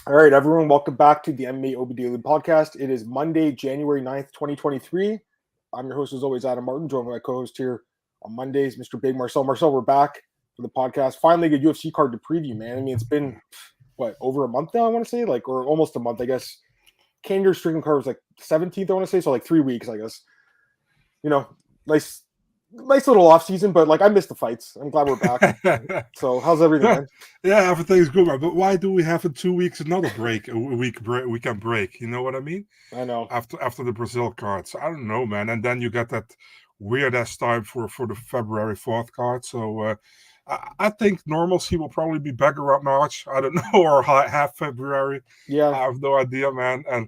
All right, everyone, welcome back to the MMAOB Daily Podcast. It is Monday, January 9th, 2023. I'm your host, as always, Adam Martin, joined by my co-host here on Mondays, Mr. Big Marcel. Marcel, we're back for the podcast. Finally, a UFC card to preview, man. I mean, it's been, over a month now, I want to say? Or almost a month, I guess. Kangaroo Strickland card was 17th, I want to say, so 3 weeks, I guess. Nice little off season, but I missed the fights. I'm glad we're back. So how's everything, man? Yeah, everything's good, man. But why do we have in 2 weeks another break, weekend break? You know what I mean? I know. After the Brazil cards, I don't know, man. And then you got that weird ass time for the February 4th card. So I think normalcy will probably be back around March. I don't know, or half February. Yeah, I have no idea, man. And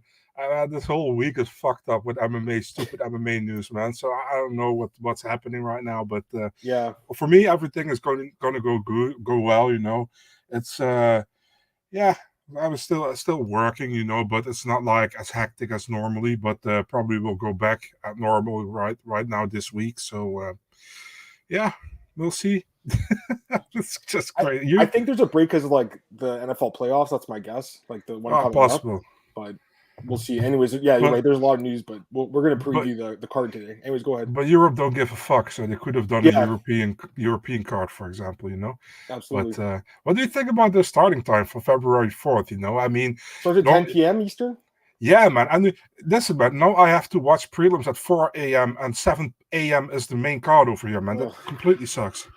this whole week is fucked up with stupid MMA news, man. So I don't know what's happening right now, but yeah. for me, everything is going to go well. You know, it's yeah. I was still working, but it's not as hectic as normally. But probably will go back at normal right now this week. So yeah, we'll see. It's just great. I think there's a break because of the NFL playoffs. That's my guess. The one coming possible. up, but we'll see. Anyways, yeah, you're right. There's a lot of news, but we're going to preview the card today. Anyways, go ahead. But Europe don't give a fuck, so they could have done a European card, for example. Absolutely. But what do you think about the starting time for February 4th? I mean, so is it 10 p.m. Eastern? Yeah, man. And listen, man. Now I have to watch prelims at 4 a.m. and 7 a.m. is the main card over here, man. That completely sucks.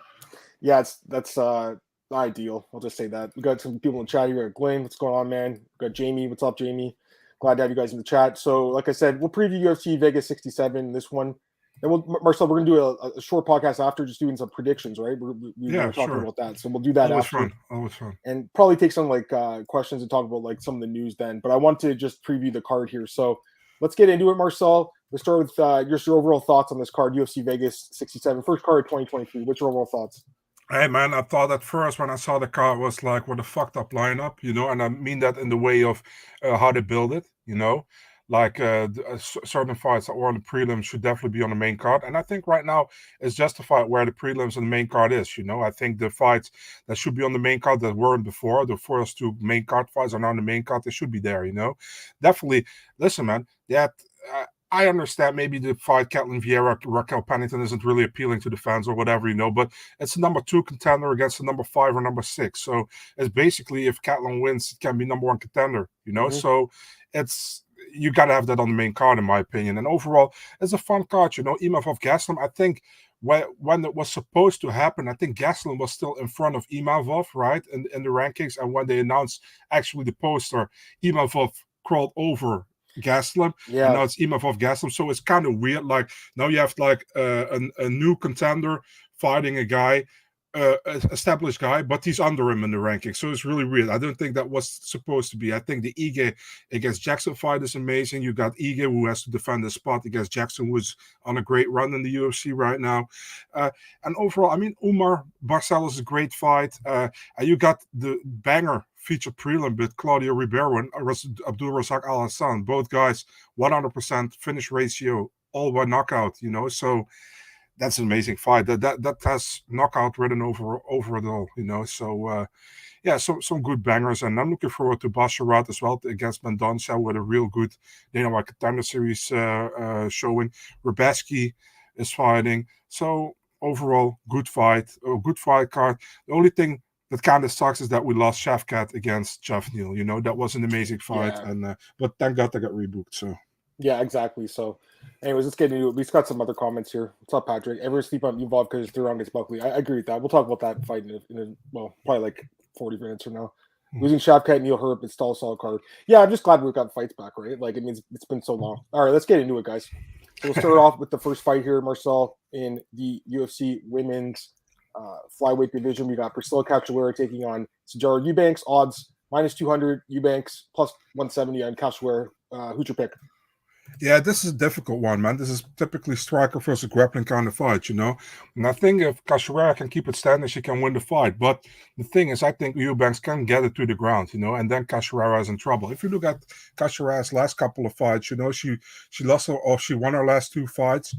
Yeah, that's not ideal. I'll just say that. We got some people in the chat here. Glenn, what's going on, man? We got Jamie. What's up, Jamie? Glad to have you guys in the chat. So, like I said, we'll preview UFC Vegas 67, this one. And Marcel, we're going to do a short podcast after, just doing some predictions, right? We were talking about that. So we'll do that after. Always fun. And probably take some questions and talk about some of the news then. But I want to just preview the card here. So let's get into it, Marcel. Let's start with your overall thoughts on this card, UFC Vegas 67. First card of 2023. What's your overall thoughts? Hey, man, I thought at first when I saw the card was what a fucked up lineup, and I mean that in the way of how they build it, certain fights that were on the prelims should definitely be on the main card. And I think right now it's justified where the prelims and the main card is, I think the fights that should be on the main card that weren't before, the first two main card fights are now on the main card, they should be there, Definitely, listen, man, I understand maybe the fight Ketlen Vieira, Raquel Pennington isn't really appealing to the fans or whatever, but it's a number 2 contender against a number 5 or number 6. So it's basically if Ketlen wins, it can be number 1 contender, So you got to have that on the main card, in my opinion. And overall, it's a fun card, Imavov Gastelum. I think when it was supposed to happen, I think Gastelum was still in front of Imavov, right, in the rankings. And when they announced actually the poster, Imavov crawled over Gastelum, and now it's Imavov Gastelum, so it's kind of weird. Now you have a new contender fighting a guy, established guy, but he's under him in the ranking, so it's really weird. I don't think that was supposed to be. I think the Ige against Jackson fight is amazing. You got Ige who has to defend his spot against Jackson, who's on a great run in the UFC right now. And overall, I mean, Umar Barcelos is a great fight. And you got the banger feature prelim with Claudio Ribeiro and Abdul Razak Alhassan. Both guys 100% finish ratio, all by knockout. So that's an amazing fight. That has knockout written over it all. So some good bangers, and I'm looking forward to Basharat as well against Mendonca with a real good contender series showing. Rebecki is fighting, so overall good fight card. The only thing that kind of sucks is that we lost Shavkat against Javid. That was an amazing fight, and but thank God they got rebooked. So yeah, exactly. So, anyways, let's get into it. We've got some other comments here. What's up, Patrick? Everyone sleep on Imavov because it's Duran against Buckley. I agree with that. We'll talk about that fight in probably 40 minutes from now. Losing Shavkat, Neil Herb, it's still a solid card. Yeah, I'm just glad we've got fights back, right? It means it's been so long. All right, let's get into it, guys. So we'll start off with the first fight here, Marcel, in the UFC women's flyweight division. We got Priscila Cachoeira taking on Sijara. Eubanks odds -200, Eubanks +170 on Cachoeira. Who's your pick? Yeah, this is a difficult one, man. This is typically striker versus grappling kind of fight, And I think if Cachoeira can keep it standing, she can win the fight. But the thing is, I think Eubanks can get it to the ground, and then Cachoeira is in trouble. If you look at Cachoeira's last couple of fights, she lost or she won her last 2 fights.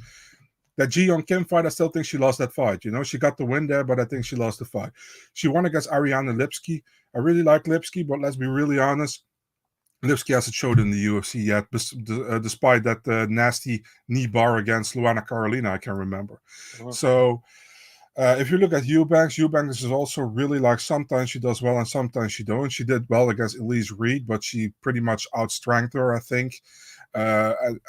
That Ji-Yeon Kim fight, I still think she lost that fight. She got the win there, but I think she lost the fight. She won against Ariane Lipski. I really like Lipski, but let's be really honest. Lipski hasn't showed in the UFC yet, despite that nasty knee bar against Luana Carolina, I can remember. So if you look at Eubanks is also really like sometimes she does well and sometimes she don't. She did well against Elise Reed, but she pretty much outstrengthened her, I think. And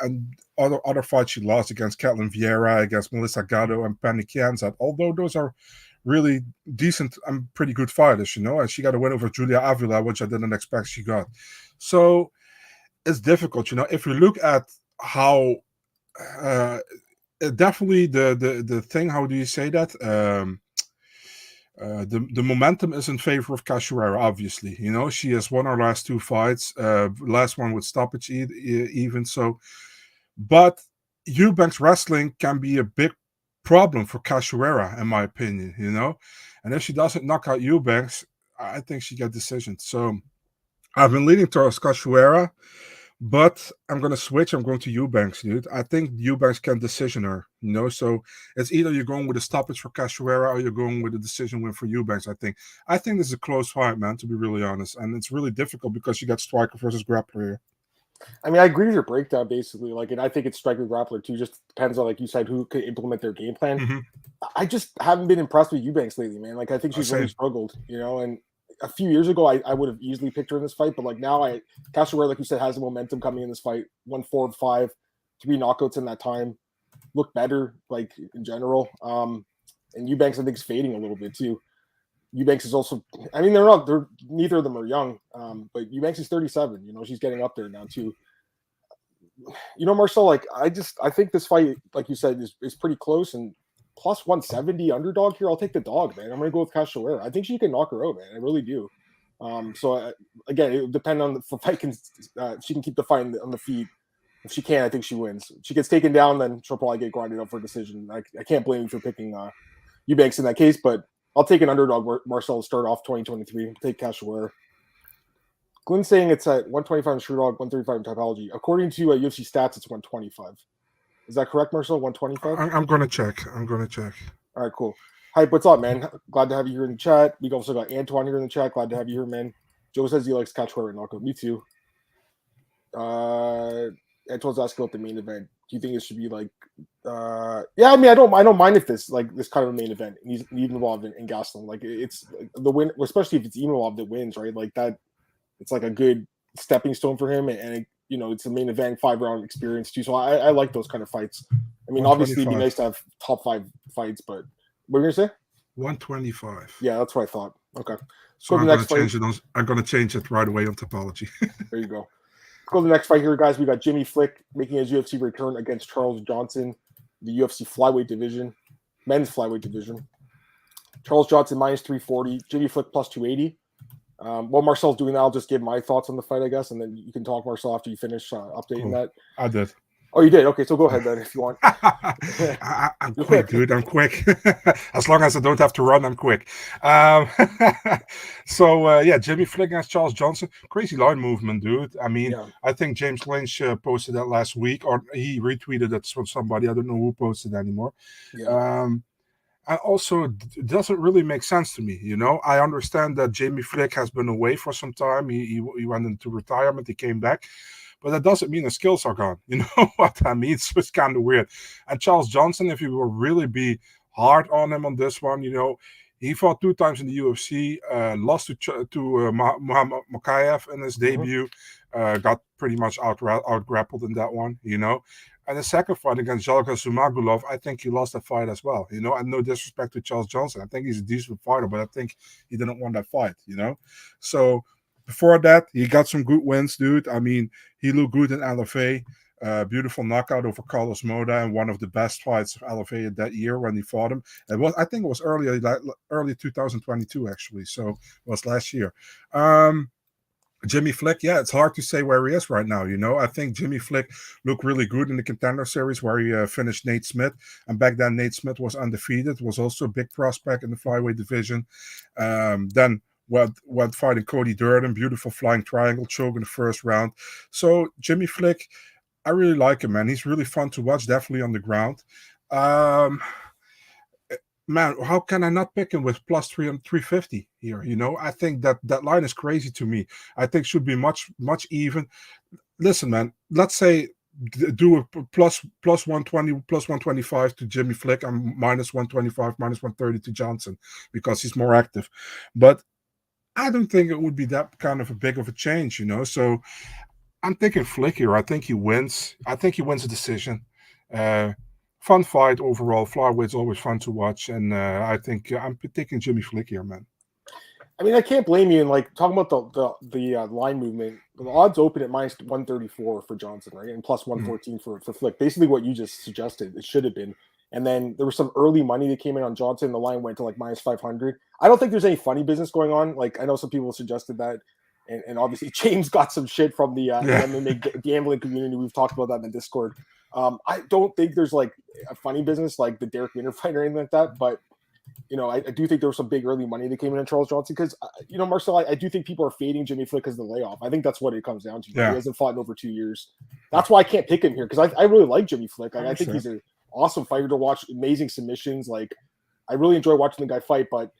other fights she lost against Ketlen Vieira, against Melissa Gatto and Penny Kianzad, although those are really decent and pretty good fighters, and she got a win over Julia Avila, which I didn't expect she got. So it's difficult, if you look at how definitely the thing, how do you say that? The momentum is in favor of Cachoeira, obviously. She has won her last 2 fights, last one with stoppage even. So, but Eubanks wrestling can be a big problem for Cachoeira, in my opinion, and if she doesn't knock out Eubanks, I think she gets decision. So I've been leaning towards Cachoeira, but I'm going to switch. I'm going to Eubanks, dude. I think Eubanks can decision her, so it's either you're going with a stoppage for Cachoeira or you're going with a decision win for Eubanks. I think this is a close fight, man, to be really honest, and it's really difficult because you got striker versus grappler here. I mean, I agree with your breakdown, basically. And I think it's striker grappler too. Just depends on, like you said, who could implement their game plan. Mm-hmm. I just haven't been impressed with Eubanks lately, man. I think she's really struggled, and a few years ago, I would have easily picked her in this fight, but now Cachoeira, like you said, has the momentum coming in this fight. 1 4 of 5, 3 knockouts in that time. Look better, in general. And Eubanks, I think, is fading a little bit too. Eubanks is also, I mean, neither of them are young, but Eubanks is 37. She's getting up there now too. Marcel, I think this fight, like you said, is pretty close, and plus 170 underdog here. I'll take the dog, man. I'm going to go with Cachoeira. I think she can knock her out, man. I really do. So again, it would depend on the fight. She can keep the fight on the feet. If she can, I think she wins. If she gets taken down, then she'll probably get grinded up for a decision. I can't blame you for picking Eubanks in that case, but I'll take an underdog. Marcel to start off 2023. I'll take Cachoeira. Glenn's saying it's at 125 in Sherdog, 135 in Typology. According to UFC stats, it's 125. Is that correct, Marcel? 125? I'm going to check. All right, cool. Hype, what's up, man? Glad to have you here in the chat. We've also got Antoine here in the chat. Glad to have you here, man. Joe says he likes Cachoeira knockout. Me too. Antoine's asking about the main event. Do you think it should be yeah, I mean, I don't mind if this this kind of a main event. He's involved in Gastelum. It's the win, especially if it's Imavov that wins, right? That, it's a good stepping stone for him, and it's a main event, 5-round experience too. So I like those kind of fights. I mean, obviously, it'd be nice to have top 5 fights, but what are you gonna say? 125. Yeah, that's what I thought. Okay. So I'm going to change it right away on Topology. There you go. Let's go to the next fight here, guys. We got Jimmy Flick making his UFC return against Charles Johnson, the UFC flyweight division, men's flyweight division. Charles Johnson minus 340, Jimmy Flick plus 280. While Marcel's doing that, I'll just give my thoughts on the fight, I guess, and then you can talk, Marcel, after you finish updating that. I did. Oh, you did? Okay, so go ahead then if you want. I'm quick, dude. I'm quick. As long as I don't have to run, I'm quick. Jimmy Flick against Charles Johnson. Crazy line movement, dude. I mean, I think James Lynch posted that last week, or he retweeted it from somebody. I don't know who posted it anymore. Yeah. And also, it doesn't really make sense to me, I understand that Jamie Flick has been away for some time. He went into retirement. He came back. But that doesn't mean the skills are gone. You know what I mean? So it's kind of weird. And Charles Johnson, if you will really be hard on him on this one, he fought 2 times in the UFC, lost to Muhammad Mokaev in his debut, got pretty much out-grappled in that one, And the second fight against Jalga Zumagulov, I think he lost that fight as well, And no disrespect to Charles Johnson. I think he's a decent fighter, but I think he didn't want that fight, So before that, he got some good wins, dude. I mean, he looked good in LFA. Beautiful knockout over Carlos Moda, and one of the best fights of LFA that year when he fought him. I think it was early 2022, actually. So it was last year. Jimmy Flick, it's hard to say where he is right now. I think Jimmy Flick looked really good in the Contender Series where he finished Nate Smith. And back then, Nate Smith was undefeated, was also a big prospect in the flyweight division. Then went fighting Cody Durden, beautiful flying triangle choke in the first round. So Jimmy Flick, I really like him, man. He's really fun to watch, definitely on the ground. man, how can I not pick him with plus 350 here? I think that line is crazy to me. I think should be much even. Listen, man, let's say do a plus 120 plus 125 to Jimmy Flick and minus 125 minus 130 to Johnson because he's more active. But I don't think it would be that kind of a big of a change, So I'm thinking Flick here. I think he wins. I think he wins a decision. Fun fight overall. Flyweights always fun to watch, and I think I'm taking Jimmy Flick here, man. I mean, I can't blame you. And like talking about the line movement, the odds open at minus 134 for Johnson, right, and plus 114 for Flick. Basically, what you just suggested, it should have been. And then there was some early money that came in on Johnson. The line went to like minus 500. I don't think there's any funny business going on. Like I know some people suggested that, and obviously James got some shit from the MMA gambling community. We've talked about that in the Discord. I don't think there's like a funny business like the Derek Winter fight or anything like that, but I do think there was some big early money that came in on Charles Johnson because Marcel, I do think people are fading Jimmy Flick because of the layoff. I think that's what it comes down to. Yeah. He hasn't fought in over 2 years. That's why I can't pick him here because I really like Jimmy Flick. I think he's an awesome fighter to watch. Amazing submissions. Like I really enjoy watching the guy fight, but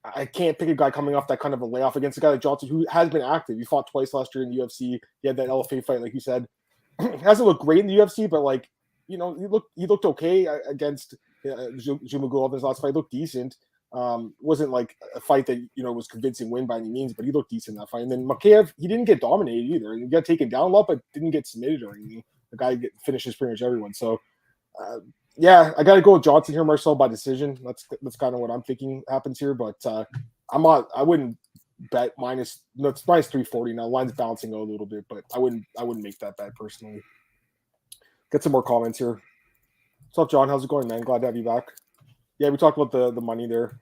I can't pick a guy coming off that kind of a layoff against a guy like Johnson who has been active. He fought twice last year in the UFC. He had that LFA fight, like you said. Hasn't looked great in the UFC, but like he looked okay against Zhumagulov in his last fight. He looked decent. Wasn't like a fight that was convincing win by any means, but he looked decent in that fight. And then Makayev, he didn't get dominated either. He got taken down a lot, but didn't get submitted or anything. The guy finishes pretty much everyone. So I got to go with Johnson here, Marcel, by decision. That's kind of what I'm thinking happens here. But I wouldn't bet minus. No, it's minus 340 now. Line's bouncing a little bit, but I wouldn't make that bet personally. Get some more comments here. What's up, John? How's it going, man? Glad to have you back. Yeah, we talked about the money there.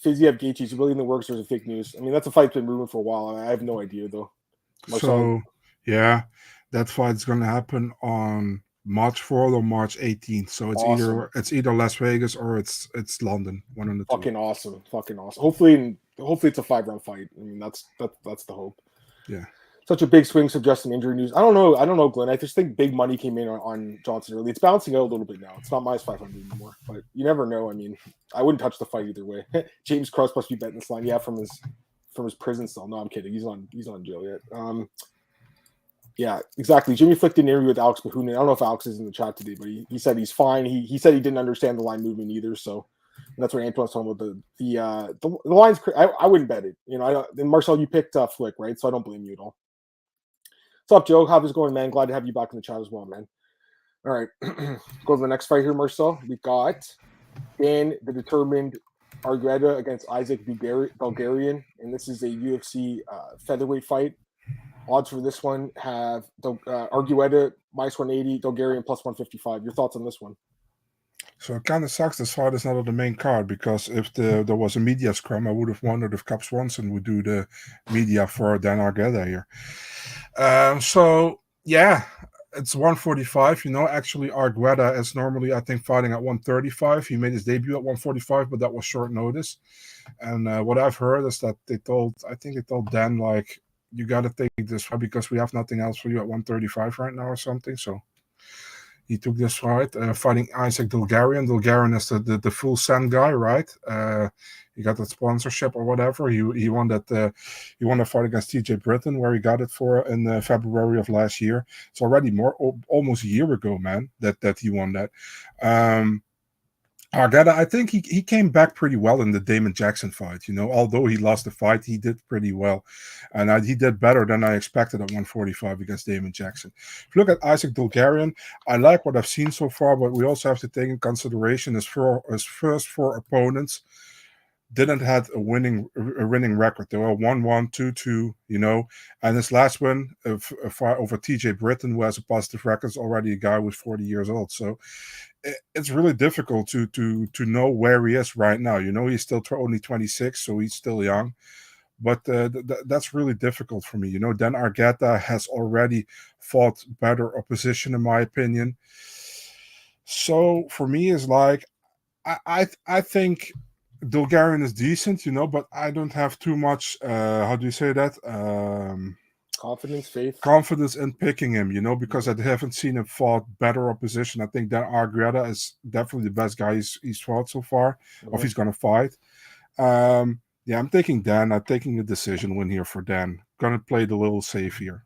Fiziev Gaethje is really in the works. There's a fake news. I mean, that's a fight that's been rumored for a while. I have no idea though. So yeah, that fight's gonna happen on March 4th or March 18th. So it's awesome. either Las Vegas or it's London. One of the Fucking two. Awesome. Hopefully it's a 5-round fight. I mean, that's the hope. Yeah. Such a big swing suggesting injury news. I don't know, Glenn. I just think big money came in on Johnson early. It's bouncing out a little bit now. It's not minus 500 anymore, but you never know. I mean, I wouldn't touch the fight either way. James Krause must be betting this line. Yeah, from his prison cell. No, I'm kidding. He's on jail yet. Yeah, exactly. Jimmy Flick did an interview with Alex Mahunin. I don't know if Alex is in the chat today, but he said he's fine. He said he didn't understand the line movement either. So that's what Antoine's talking about. The line's. I wouldn't bet it. And Marcel, you picked Flick, right? So I don't blame you at all. What's up, Joe? How's it going, man? Glad to have you back in the chat as well, man. All right. Go to the next fight here, Marcel. We got Dan the Determined Argueta against Isaac Dulgarian, and this is a UFC featherweight fight. Odds for this one have Argueta minus 180, Dulgarian plus 155. Your thoughts on this one? So it kind of sucks this fight is not on the main card because if there was a media scrum, I would have wondered if Cap Swanson would do the media for Dan Argueta here. So yeah, it's 145. Actually Argueta is normally I think fighting at 135. He made his debut at 145, but that was short notice. And what I've heard is that they told Dan like you got to take this fight because we have nothing else for you at 135 right now or something. So he took this fight, fighting Isaac Dulgarian. Dulgarian is the full send guy, right? He got that sponsorship or whatever. He won that. He won a fight against TJ Britton, where he got it for in February of last year. It's already almost a year ago, man. That he won that. Argueta, I think he came back pretty well in the Damon Jackson fight. Although he lost the fight, he did pretty well, and he did better than I expected at 145 against Damon Jackson. If you look at Isaac Dulgarian, I like what I've seen so far, but we also have to take in consideration his first four opponents didn't have a winning record. They were 1-1, 2-2, and his last win a fight over TJ Britton, who has a positive record, is already a guy who's 40 years old. So it's really difficult to know where he is right now. He's still only 26, so he's still young. But that's really difficult for me. Dan Argueta has already fought better opposition, in my opinion. So for me, it's like I think Dulgarian is decent, but I don't have too much. How do you say that? Confidence in picking him, because I haven't seen him fought better opposition. I think that Argueta is definitely the best guy he's fought so far, or if he's going to fight. I'm taking Dan. I'm taking a decision win here for Dan. Going to play the little safe here.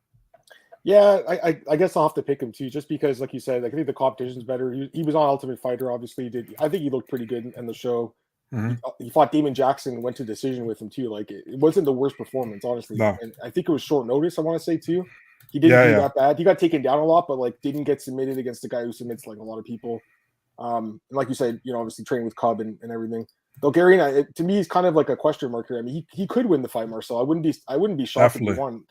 Yeah, I guess I'll have to pick him too, just because, like you said, I think the competition's better. He was on Ultimate Fighter, obviously. I think he looked pretty good in the show. Mm-hmm. He fought Damon Jackson and went to decision with him too. Like it wasn't the worst performance, honestly. No. And I think it was short notice. I want to say too. He didn't do that bad. He got taken down a lot, but like didn't get submitted against the guy who submits like a lot of people. And like you said, obviously training with Cub and everything. Dulgarian, to me, is kind of like a question mark here. I mean, he could win the fight, Marcel. I wouldn't be shocked if he won.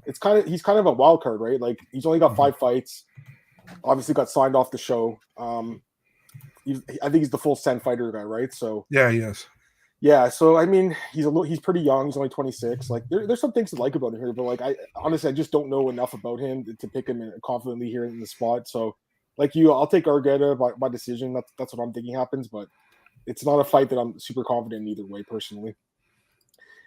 He's kind of a wild card, right? Like he's only got 5 fights. Obviously, got signed off the show. I think he's the full 10 fighter guy, right? So yeah, he is. Yeah, so I mean, he's pretty young. He's only 26. Like there's some things to like about him here, but like I honestly just don't know enough about him to pick him confidently here in the spot. So like I'll take Argueta by decision. That's what I'm thinking happens, but it's not a fight that I'm super confident in either way, personally.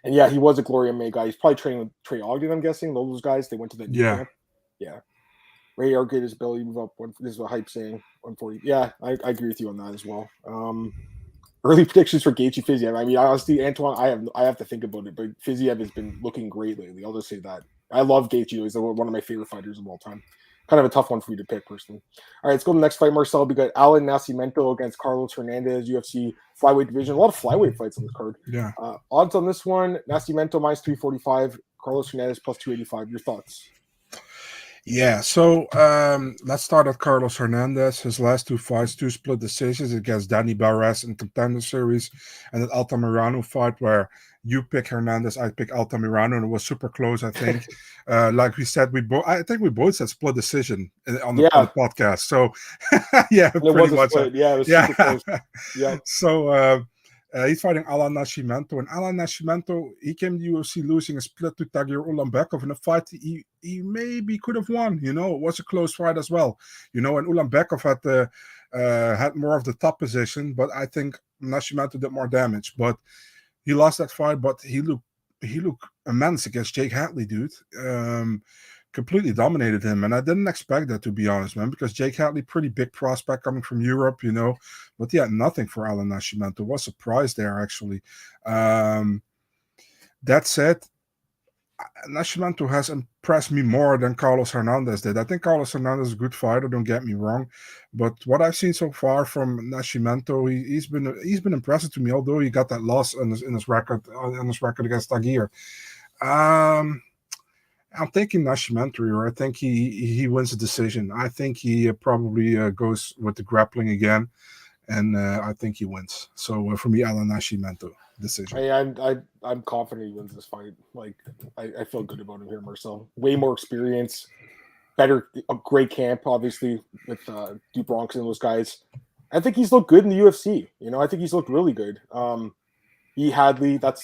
And yeah, he was a Gloria May guy. He's probably training with Trey Ogden, I'm guessing. Those guys, they went to the camp. Yeah. Ray Argueta's ability to move up. This is what Hype saying 140. Yeah, I agree with you on that as well. Early predictions for Gaethje Fiziev. I mean, honestly, Antoine, I have to think about it, but Fiziev has been looking great lately. I'll just say that. I love Gaethje. He's one of my favorite fighters of all time. Kind of a tough one for you to pick, personally. All right, let's go to the next fight, Marcel. We got Allan Nascimento against Carlos Hernandez, UFC flyweight division. A lot of flyweight fights on this card. Yeah. Odds on this one, Nascimento minus 345, Carlos Hernandez plus 285. Your thoughts? Yeah, so let's start at Carlos Hernandez. His last 2 fights, 2 split decisions against Danny Barres in Contender Series, and an Altamirano fight where you pick Hernandez, I pick Altamirano, and it was super close, I think. Like we said, I think we both said split decision on the podcast. So, yeah, pretty much. Yeah, it was super close. Yeah. So, he's fighting Allan Nascimento, and Allan Nascimento, he came to UFC losing a split to Tagir Ulanbekov in a fight he maybe could have won. It was a close fight as well. And Ulanbekov had more of the top position, but I think Nascimento did more damage. But he lost that fight, but he looked immense against Jake Hadley, dude. Completely dominated him, and I didn't expect that, to be honest, man, because Jake Hadley, pretty big prospect coming from Europe, but yeah, nothing for Allan Nascimento. Was surprised there, actually. That said, Nascimento has impressed me more than Carlos Hernandez did. I think Carlos Hernandez is a good fighter, don't get me wrong, but what I've seen so far from Nascimento, he's been impressive to me, although he got that loss in his record against Tagir. I'm thinking Nascimento here. I think he wins the decision. I think he probably goes with the grappling again, and I think he wins. So for me, Allan Nascimento decision. I'm confident he wins this fight. Like I feel good about him here, Marcel. Way more experience, a great camp, obviously with Bronx and those guys. I think he's looked good in the UFC. I think he's looked really good. Hadley, that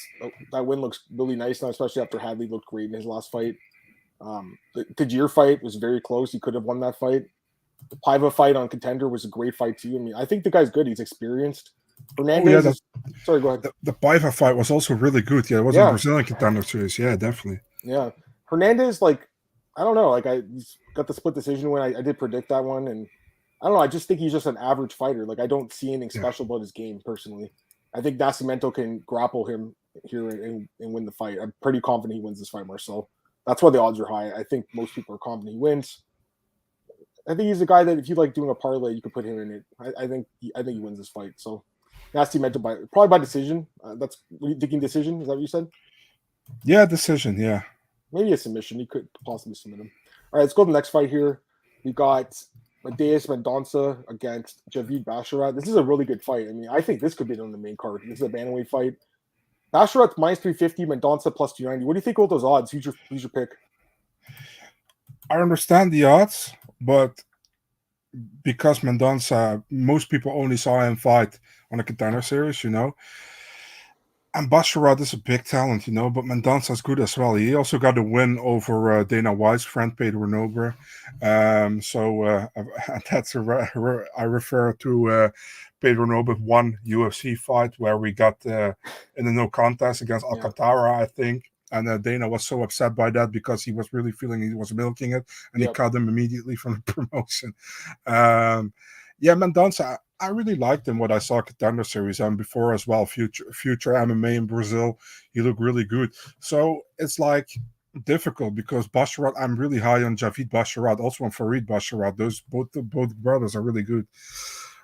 win looks really nice now, especially after Hadley looked great in his last fight. The Tagir fight was very close. He could have won that fight. The Paiva fight on Contender was a great fight too. I mean, I think the guy's good. He's experienced. Hernandez. Sorry, go ahead. The Paiva fight was also really good. Yeah, it was a Brazilian Contender Series. Yeah, definitely. Yeah, Hernandez, like, I don't know. Like, he's got the split decision win. I did predict that one, and I don't know. I just think he's just an average fighter. Like, I don't see anything special about his game personally. I think Nascimento can grapple him here and win the fight. I'm pretty confident he wins this fight, Marcel. That's why the odds are high. I think most people are confident he wins. I think he's a guy that if you like doing a parlay, you could put him in it. I think he wins this fight. So Nascimento probably by decision. That's thinking decision. Is that what you said? Yeah, decision. Yeah, maybe a submission. You could possibly submit him. All right, let's go to the next fight here. We got Mateus Mendonca against Javid Basharat. This is a really good fight. I mean, I think this could be on the main card. This is a bantamweight fight. Basharat minus 350, Mendonca plus 290. What do you think about those odds? Who's your pick? I understand the odds, but because Mendonca, most people only saw him fight on a Contender Series, And Basharat is a big talent, but Mendonca's good as well. He also got a win over Dana White's friend, Pedro Nobre. That's I refer to Pedro Nobre one UFC fight where we got in a no contest against Alcantara, I think. and Dana was so upset by that because he was really feeling he was milking it, and he cut him immediately from the promotion. Mendonca, I really liked him what I saw Contender Series and before as well. Future MMA in Brazil, he looked really good. So it's like difficult because Basharat, I'm really high on Javid Basharat, also on Farid Basharat. Those both brothers are really good.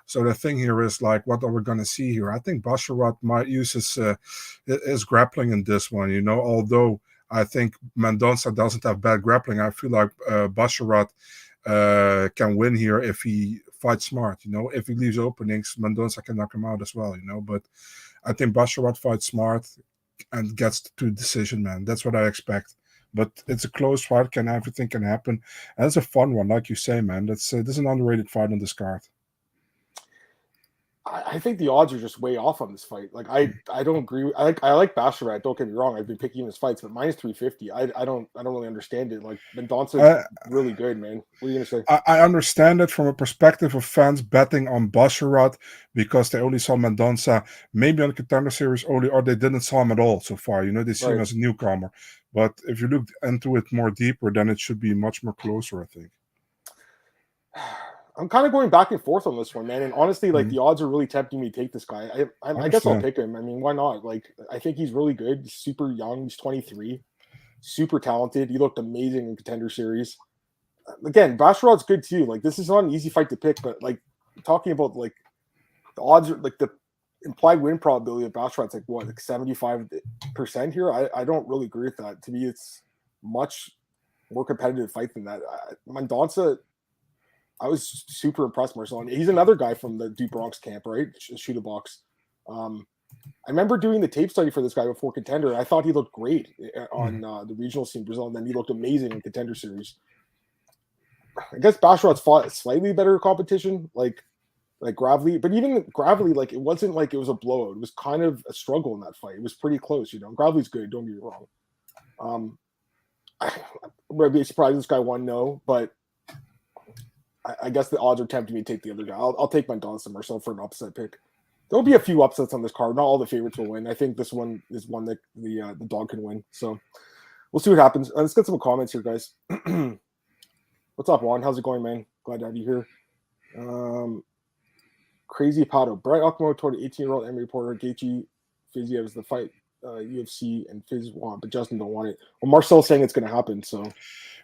So the thing here is like, what are we going to see here? I think Basharat might use his grappling in this one, you know, although I think Mendonca doesn't have bad grappling. I feel like Basharat can win here if he fights smart, you know. If he leaves openings, Mendonca can knock him out as well, you know. But I think Basharat fights smart and gets to a decision, man. That's what I expect. But it's a close fight. Everything can happen. And it's a fun one, like you say, man. This is an underrated fight on this card. I think the odds are just way off on this fight. Like I don't agree. I like Basharat. Don't get me wrong. I've been picking his fights, but minus 350. I don't really understand it. Like Mendonca's really good, man. What are you gonna say? I understand it from a perspective of fans betting on Basharat because they only saw Mendonca maybe on the Contender Series only, or they didn't saw him at all so far. You know, they see him as a newcomer. But if you look into it more deeper, then it should be much more closer, I think. I'm kind of going back and forth on this one, man. And honestly, like the odds are really tempting me to take this guy. I guess I'll pick him. I mean, why not? Like, I think he's really good. He's super young. He's 23, super talented. He looked amazing in Contender Series. Again, Basharat's good too. Like, this is not an easy fight to pick, but like talking about like the odds are like the implied win probability of Basharat's like what, like 75% here. I don't really agree with that. To me, it's much more competitive fight than that. Mendonca, I was super impressed, Marcel. He's another guy from the Du Bronx camp, right? Shoot a box. I remember doing the tape study for this guy before Contender, and I thought he looked great on the regional scene in Brazil, and then he looked amazing in Contender Series. I guess Basharat's fought slightly better competition, like Gravely, but even Gravely, like it wasn't like it was a blowout. It was kind of a struggle in that fight. It was pretty close, you know. Gravely's good, don't get me wrong. I would be surprised this guy won, no, but I guess the odds are tempting me to take the other guy. I'll take Mendonca Marcel for an upset pick. There'll be a few upsets on this card. Not all the favorites will win. I think this one is one that the dog can win. So we'll see what happens. Let's get some comments here, guys. What's up, Juan? How's it going, man? Glad to have you here. Crazy Pato. Bright Okumo told 18-year-old MMA reporter Gaethje Fiziev is the fight UFC and Fizz want, but Justin don't want it. Well, Marcel's saying it's going to happen, so.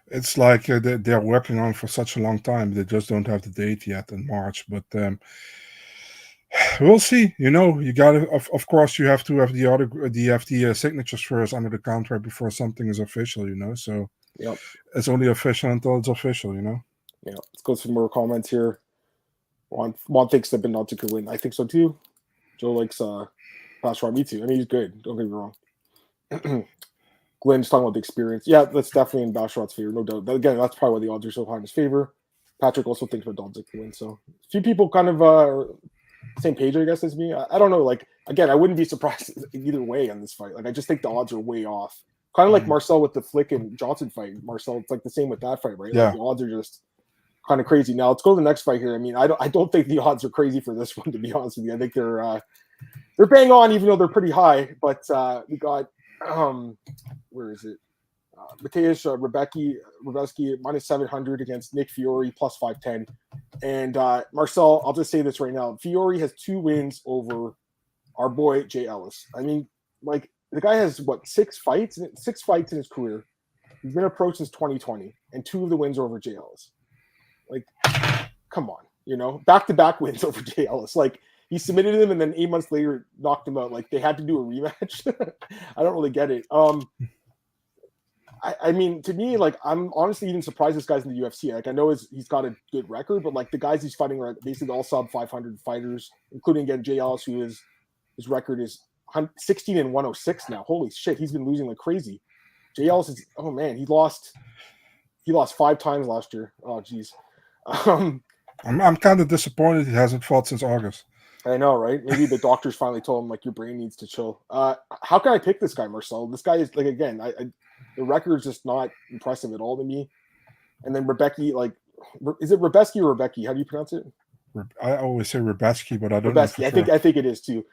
It's like they're working on for such a long time. They just don't have the date yet in March. But we'll see. You know, you got to, of course, you have to have the signatures first under the contract before something is official, you know. So it's only official until it's official, you know. Yeah, let's go through more comments here. Juan thinks that Mendonca could win. I think so too. Joe likes Basharat. Me too. I mean, he's good. Don't get me wrong. Glenn's talking about the experience. Yeah, that's definitely in Basharat's favor, no doubt. But again, that's probably why the odds are so high in his favor. Patrick also thinks Mendonca can win. So a few people kind of are same page, I guess, as me. I don't know. Like, again, I wouldn't be surprised either way on this fight. Like, I just think the odds are way off. Kind of like Marcel with the Flick and Johnson fight. Marcel, it's like the same with that fight, right? Yeah. Like, the odds are just kind of crazy. Now let's go to the next fight here. I mean, I don't think the odds are crazy for this one, to be honest with you. I think they're bang on, even though they're pretty high. But we got where is it? Mateus Rebecki minus 700 against Nick Fiore plus 510. And Marcel, I'll just say this right now: Fiore has 2 wins over our boy Jay Ellis. I mean, like the guy has what 6 fights in his career. He's been approached since 2020, and 2 of the wins are over Jay Ellis. Like, come on, you know, back-to-back wins over Jay Ellis. Like, he submitted him and then 8 months later knocked him out. Like, they had to do a rematch. I don't really get it. I mean, to me, like, I'm honestly even surprised this guy's in the UFC. Like, I know he's got a good record, but like the guys he's fighting are basically all sub 500 fighters, including again Jay Ellis, who his record is 16-106 now. Holy shit, he's been losing like crazy. Jay Ellis is, oh man, he lost 5 times last year. Oh geez. I'm kind of disappointed he hasn't fought since August. I know, right? Maybe the doctors finally told him like your brain needs to chill. How can I pick this guy, Marcel? This guy is like, again, the record is just not impressive at all to me. And then Rebecki, like, is it Rebecki or Rebecki? How do you pronounce it? I always say Rebecki, but I don't Rebecki. know. I think it is too.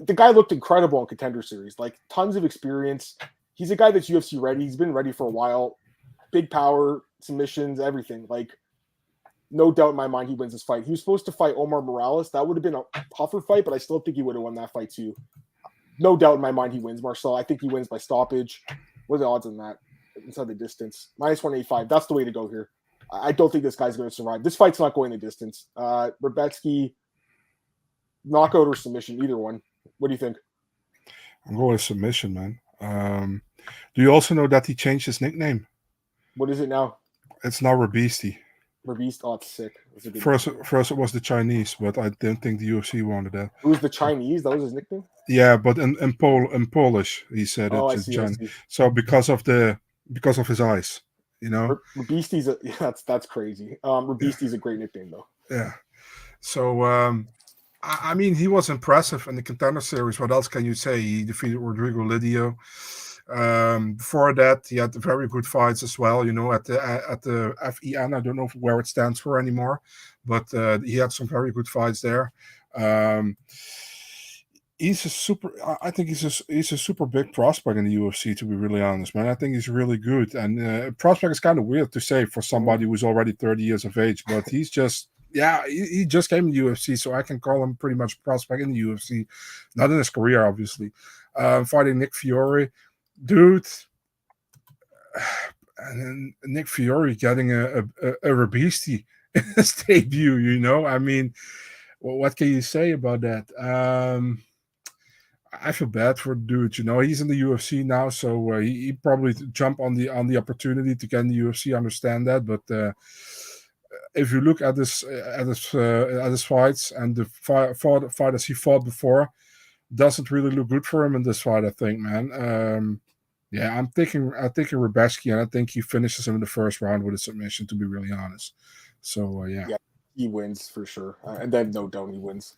The guy looked incredible in Contender Series, like tons of experience. he's a guy that's UFC ready. He's been ready for a while. Big power, submissions, everything. Like, no doubt in my mind he wins this fight. He was supposed to fight Omar Morales. That would have been a tougher fight, but I still think he would have won that fight too. No doubt in my mind he wins, Marcel. I think he wins by stoppage. What are the odds on that? Inside the distance. -185. That's the way to go here. I don't think this guy's going to survive. This fight's not going the distance. Rebecki, knockout or submission, either one. What do you think? I'm going with submission, man. Do you also know that he changed his nickname? What is it now? It's now Rebecki. Rebecki? Oh, it's sick. First it was the Chinese, but I didn't think the UFC wanted that. It was the Chinese? That was his nickname? Yeah, but in Polish, he said it's Chinese. So because of his eyes, you know. Rebecki's that's crazy. Rebecki's a great nickname, though. Yeah. So I mean, he was impressive in the Contender Series. What else can you say? He defeated Rodrigo Lidio. Before that, he had very good fights as well. You know, at the FEN. I don't know where it stands for anymore, but he had some very good fights there. He's a super. I think he's a super big prospect in the UFC. To be really honest, man, I think he's really good. And prospect is kind of weird to say for somebody who's already 30 years of age, but he's just. Yeah, he just came in the UFC, so I can call him pretty much a prospect in the UFC. Not in his career, obviously. Fighting Nick Fiore. Dude. And then Nick Fiore getting a Rebecki in his debut, you know? I mean, what can you say about that? I feel bad for the dude, you know. He's in the UFC now, so he probably jumped on the opportunity to get in the UFC. I understand that, but if you look at his fights and the fighters he fought before, doesn't really look good for him in this fight. I think, man. Yeah, I'm thinking Rebecki, and I think he finishes him in the first round with a submission. To be really honest, so yeah, he wins for sure, and then no doubt he wins.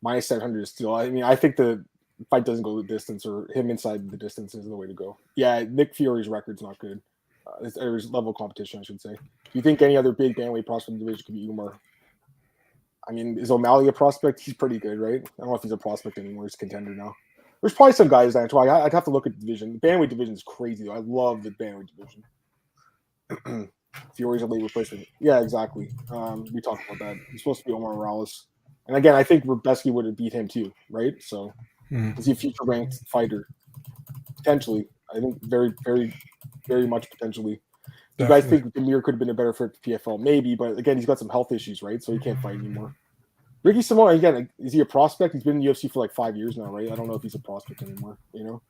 -700 is still. I mean, I think the fight doesn't go the distance, or him inside the distance is the way to go. Yeah, Nick Fiore's record's not good. His level of competition, I should say. Do you think any other big bantamweight prospect in the division could be Umar? I mean, is O'Malley a prospect? He's pretty good, right? I don't know if he's a prospect anymore. He's a contender now. There's probably some guys that's why I'd have to look at the division. The bantamweight division is crazy, though. I love the bantamweight division. Fiore's a late replacement. Yeah, exactly. We talked about that. He's supposed to be Omar Morales. And again, I think Rebecki would have beat him too, right? So is he a future ranked fighter? Potentially. I think very, very, very much potentially. Do you guys think Demir could have been a better fit for PFL? Maybe, but again, he's got some health issues, right? So he can't fight anymore. Ricky Simone, again, is he a prospect? He's been in the UFC for like 5 years now, right? I don't know if he's a prospect anymore, you know?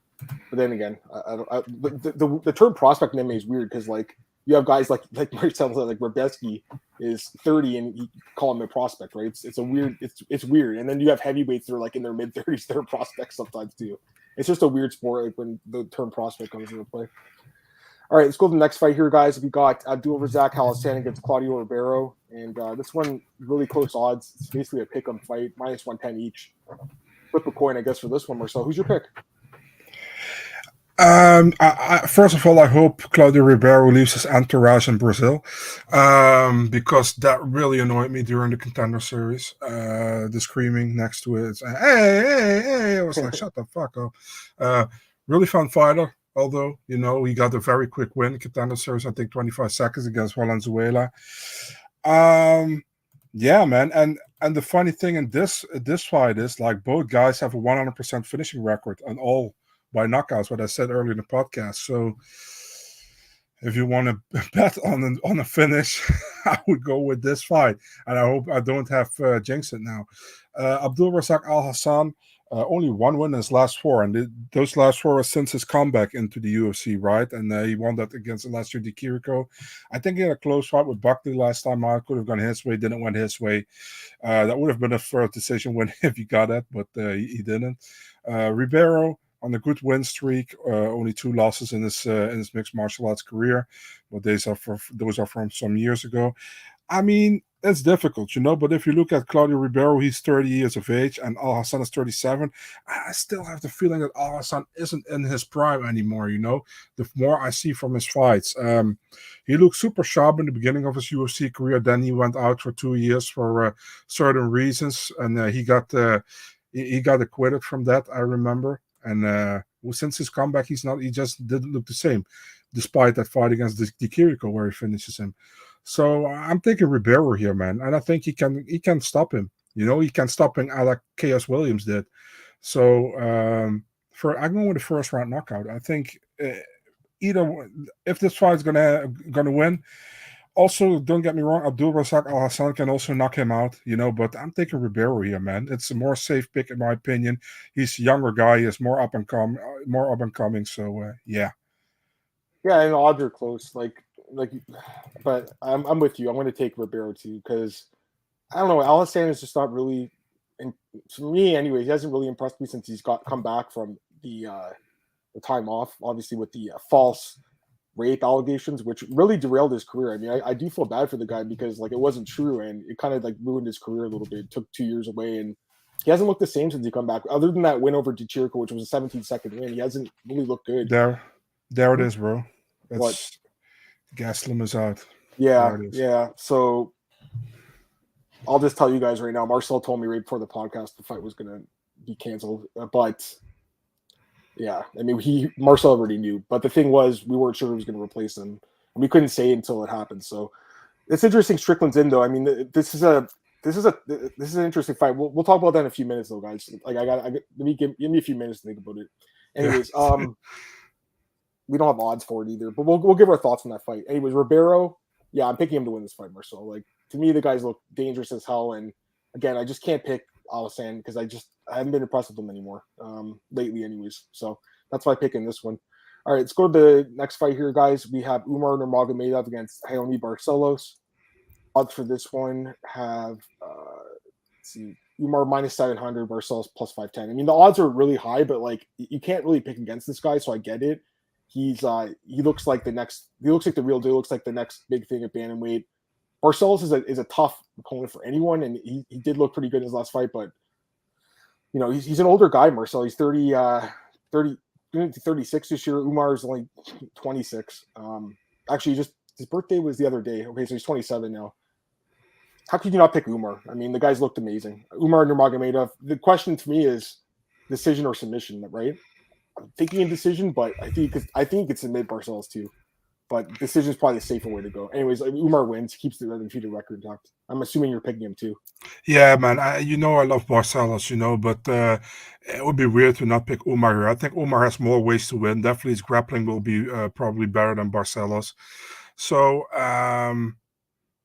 But then again, the term prospect in MMA is weird because, like, you have guys like Marcel, like Rebecki is 30 and you call him a prospect, right? It's a weird, it's weird. And then you have heavyweights that are like in their mid 30s, they're prospects sometimes too. It's just a weird sport like when the term prospect comes into play. All right, let's go to the next fight here, guys. We got Abdul Razak Alhassan against Claudio Ribeiro. And this one, really close odds. It's basically a pick-em fight, -110 each. Flip a coin, I guess, for this one, Marcel. Who's your pick? First of all, I hope Claudio Ribeiro leaves his entourage in Brazil, because that really annoyed me during the Contender Series. The screaming next to it, hey! I was like, shut the fuck up. Really fun fighter, although, you know, he got a very quick win in Contender Series, I think 25 seconds against Valenzuela. Yeah, man, and the funny thing in this fight is, like, both guys have a 100% finishing record and all by knockouts, what I said earlier in the podcast. So if you want to bet on a finish, I would go with this fight. And I hope I don't have jinxed it now. Abdul Razak Alhassan, only one win in his last four. And those last four were since his comeback into the UFC, right? And he won that against Nassourdine Kiriko. I think he had a close fight with Buckley last time out. Could have gone his way, didn't went his way. That would have been a first decision win if he got it, but he didn't. Ribeiro, on a good win streak, only 2 losses in his mixed martial arts career, but those are from some years ago. I mean, it's difficult, you know, but if you look at Claudio Ribeiro, he's 30 years of age, and Alhassan is 37. I still have the feeling that Alhassan isn't in his prime anymore, you know, the more I see from his fights. He looked super sharp in the beginning of his UFC career, then he went out for 2 years for certain reasons, and he got acquitted from that, I remember. And since his comeback, he just didn't look the same, despite that fight against the Kiriko where he finishes him. So I'm taking Ribeiro here, man, and I think he can stop him. He can stop him like Chaos Williams did. So I'm going with the first round knockout. I think either if this fight is gonna win. Also, don't get me wrong, Abdul Razak Alhassan can also knock him out, but I'm taking Ribeiro here, man. It's a more safe pick in my opinion. He's a younger guy, he's more up and coming. So yeah. Yeah, and the odds are close. But I'm with you. I'm going to take Ribeiro too because I don't know. Alhassan is just not really, and for me anyway, he hasn't really impressed me since he's come back from the time off. Obviously, with the false rape allegations, which really derailed his career. I mean, I do feel bad for the guy because it wasn't true and it kind of ruined his career a little bit. It took 2 years away and he hasn't looked the same since he come back. Other than that win over Chirico, which was a 17-second win, he hasn't really looked good. There it is, bro. What? Gaslam is out. Yeah. So I'll just tell you guys right now, Marcel told me right before the podcast the fight was going to be canceled, but yeah, I mean, Marcel already knew, but the thing was, we weren't sure who was going to replace him, and we couldn't say until it happened. So it's interesting. Strickland's in, though. I mean, this is an interesting fight. We'll talk about that in a few minutes, though, guys. Let me give me a few minutes to think about it. Anyways, we don't have odds for it either, but we'll give our thoughts on that fight. Anyways, Ribeiro, yeah, I'm picking him to win this fight, Marcel. To me, the guys look dangerous as hell, and again, I just can't pick Alhassan because I haven't been impressed with him anymore lately anyways. So that's why I pick in this one. All right, let's go to the next fight here, guys. We have Umar Nurmagomedov against Raoni Barcelos. Odds for this one have let's see, Umar -700, Barcelos +510. I mean, the odds are really high, but you can't really pick against this guy, so I get it. He looks like the real deal, looks like the next big thing at bantamweight. Barcelos is a tough opponent for anyone, and he did look pretty good in his last fight, but he's an older guy, Marcel. He's 36 this year. Umar is only 26. Actually, his birthday was the other day. Okay, so he's 27 now. How could you not pick Umar? I mean, the guys looked amazing. Umar Nurmagomedov. The question to me is decision or submission, right? I'm thinking a decision, but I think it's submit Barcelos too. But decision is probably the safer way to go. Anyways, Umar wins, keeps the undefeated record intact. I'm assuming you're picking him too. Yeah, man. I love Barcelos, but it would be weird to not pick Umar here. I think Umar has more ways to win. Definitely his grappling will be probably better than Barcelos. So,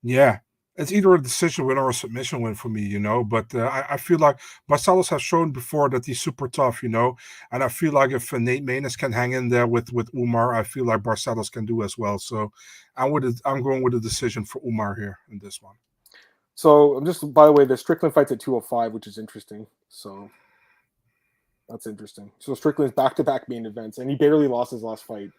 yeah. It's either a decision win or a submission win for me, But I feel like Barcelos has shown before that he's super tough, And I feel like if Nate Maness can hang in there with Umar, I feel like Barcelos can do as well. So I'm going with a decision for Umar here in this one. So by the way, the Strickland fight's at 205, which is interesting. So that's interesting. So Strickland's back-to-back main events, and he barely lost his last fight.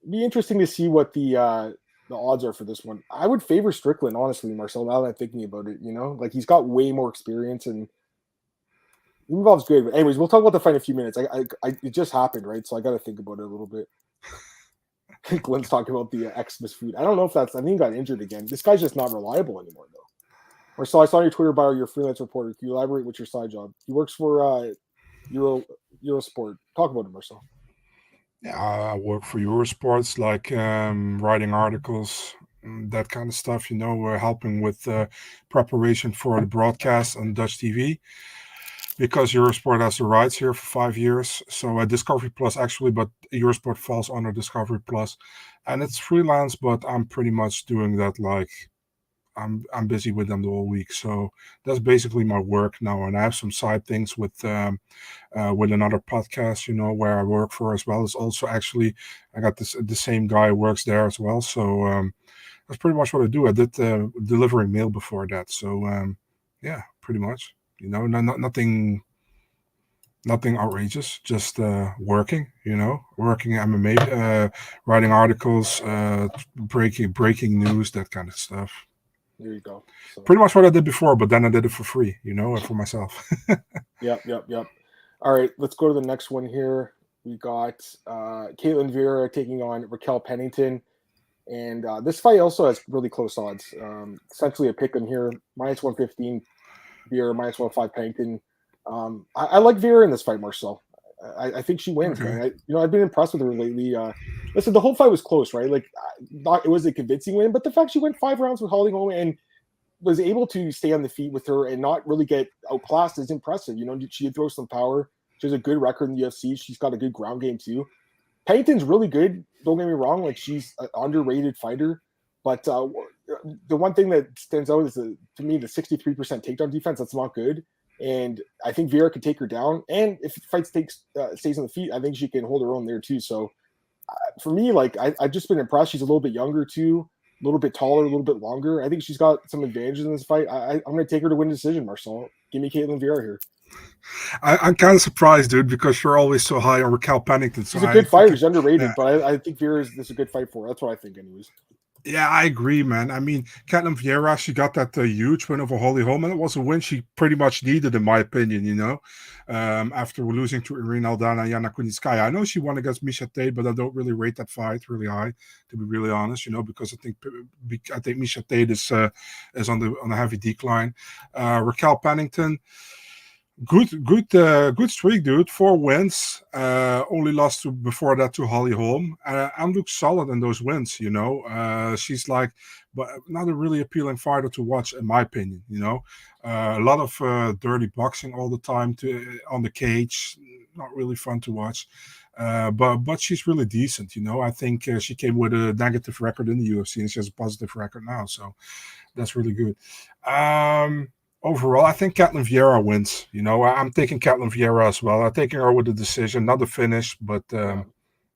Be interesting to see what the odds are for this one. I would favor Strickland, honestly, Marcel, now that I'm thinking about it, he's got way more experience and Imavov's good. But anyways, we'll talk about the fight in a few minutes. It just happened, right? So I got to think about it a little bit. Glenn's talking about the Xmas food. I don't know if I think he got injured again. This guy's just not reliable anymore, though. Marcel, I saw on your Twitter bio, you're a freelance reporter. Can you elaborate what's your side job? He works for Eurosport. Talk about it, Marcel. Yeah, I work for Eurosports, writing articles, that kind of stuff. We're helping with preparation for the broadcast on Dutch TV because Eurosport has the rights here for 5 years. So Discovery Plus actually, but Eurosport falls under Discovery Plus, and it's freelance. But I'm pretty much doing that I'm busy with them the whole week, so that's basically my work now. And I have some side things with another podcast, where I work for as well. It's also actually I got the same guy who works there as well. So that's pretty much what I do. I did delivering mail before that, so yeah, pretty much. Nothing outrageous, just working, working MMA, writing articles, breaking news, that kind of stuff. There you go. So. Pretty much what I did before, but then I did it for free, for myself. Yep. All right, let's go to the next one here. We got Ketlen Fiore taking on Raquel Pennington. And this fight also has really close odds. Essentially a pick 'em here, -115 Fiore, -105 Pennington. I like Vera in this fight, Marcel. I think she wins, Okay. man. I've been impressed with her lately. Listen, the whole fight was close, right? Like, not it was a convincing win, but the fact she went 5 rounds with Holly Holm and was able to stay on the feet with her and not really get outclassed is impressive. She throws some power. She has a good record in the UFC. She's got a good ground game too. Pennington's really good. Don't get me wrong. Like, she's an underrated fighter, but the one thing that stands out is to me the 63% takedown defense. That's not good. And I think Vera could take her down. And if the fight stays on the feet, I think she can hold her own there too. So for me, like, I've just been impressed. She's a little bit younger too, a little bit taller, a little bit longer. I think she's got some advantages in this fight. I'm going to take her to win the decision, Marcel. Give me Ketlen Vera here. I'm kind of surprised, dude, because you're always so high on Raquel Pennington. So she's a good fighter. She's underrated, but I think Vera is a good fight for her. That's what I think, anyways. Yeah, I agree, man. I mean, Ketlen Vieira, she got that huge win over Holly Holm, and it was a win she pretty much needed, in my opinion, after losing to Irina Aldana and Yana Kunitskaya. I know she won against Miesha Tate, but I don't really rate that fight really high, to be really honest, because I think Miesha Tate is on the heavy decline. Raquel Pennington, good streak, dude. 4 wins. Only lost before that to Holly Holm, and looks solid in those wins. She's like, but not a really appealing fighter to watch, in my opinion. A lot of dirty boxing all the time on the cage. Not really fun to watch. But she's really decent. I think she came with a negative record in the UFC, and she has a positive record now. So that's really good. Overall, I think Ketlen Vieira wins. I'm taking Ketlen Vieira as well. I'm taking her with a decision, not a finish, but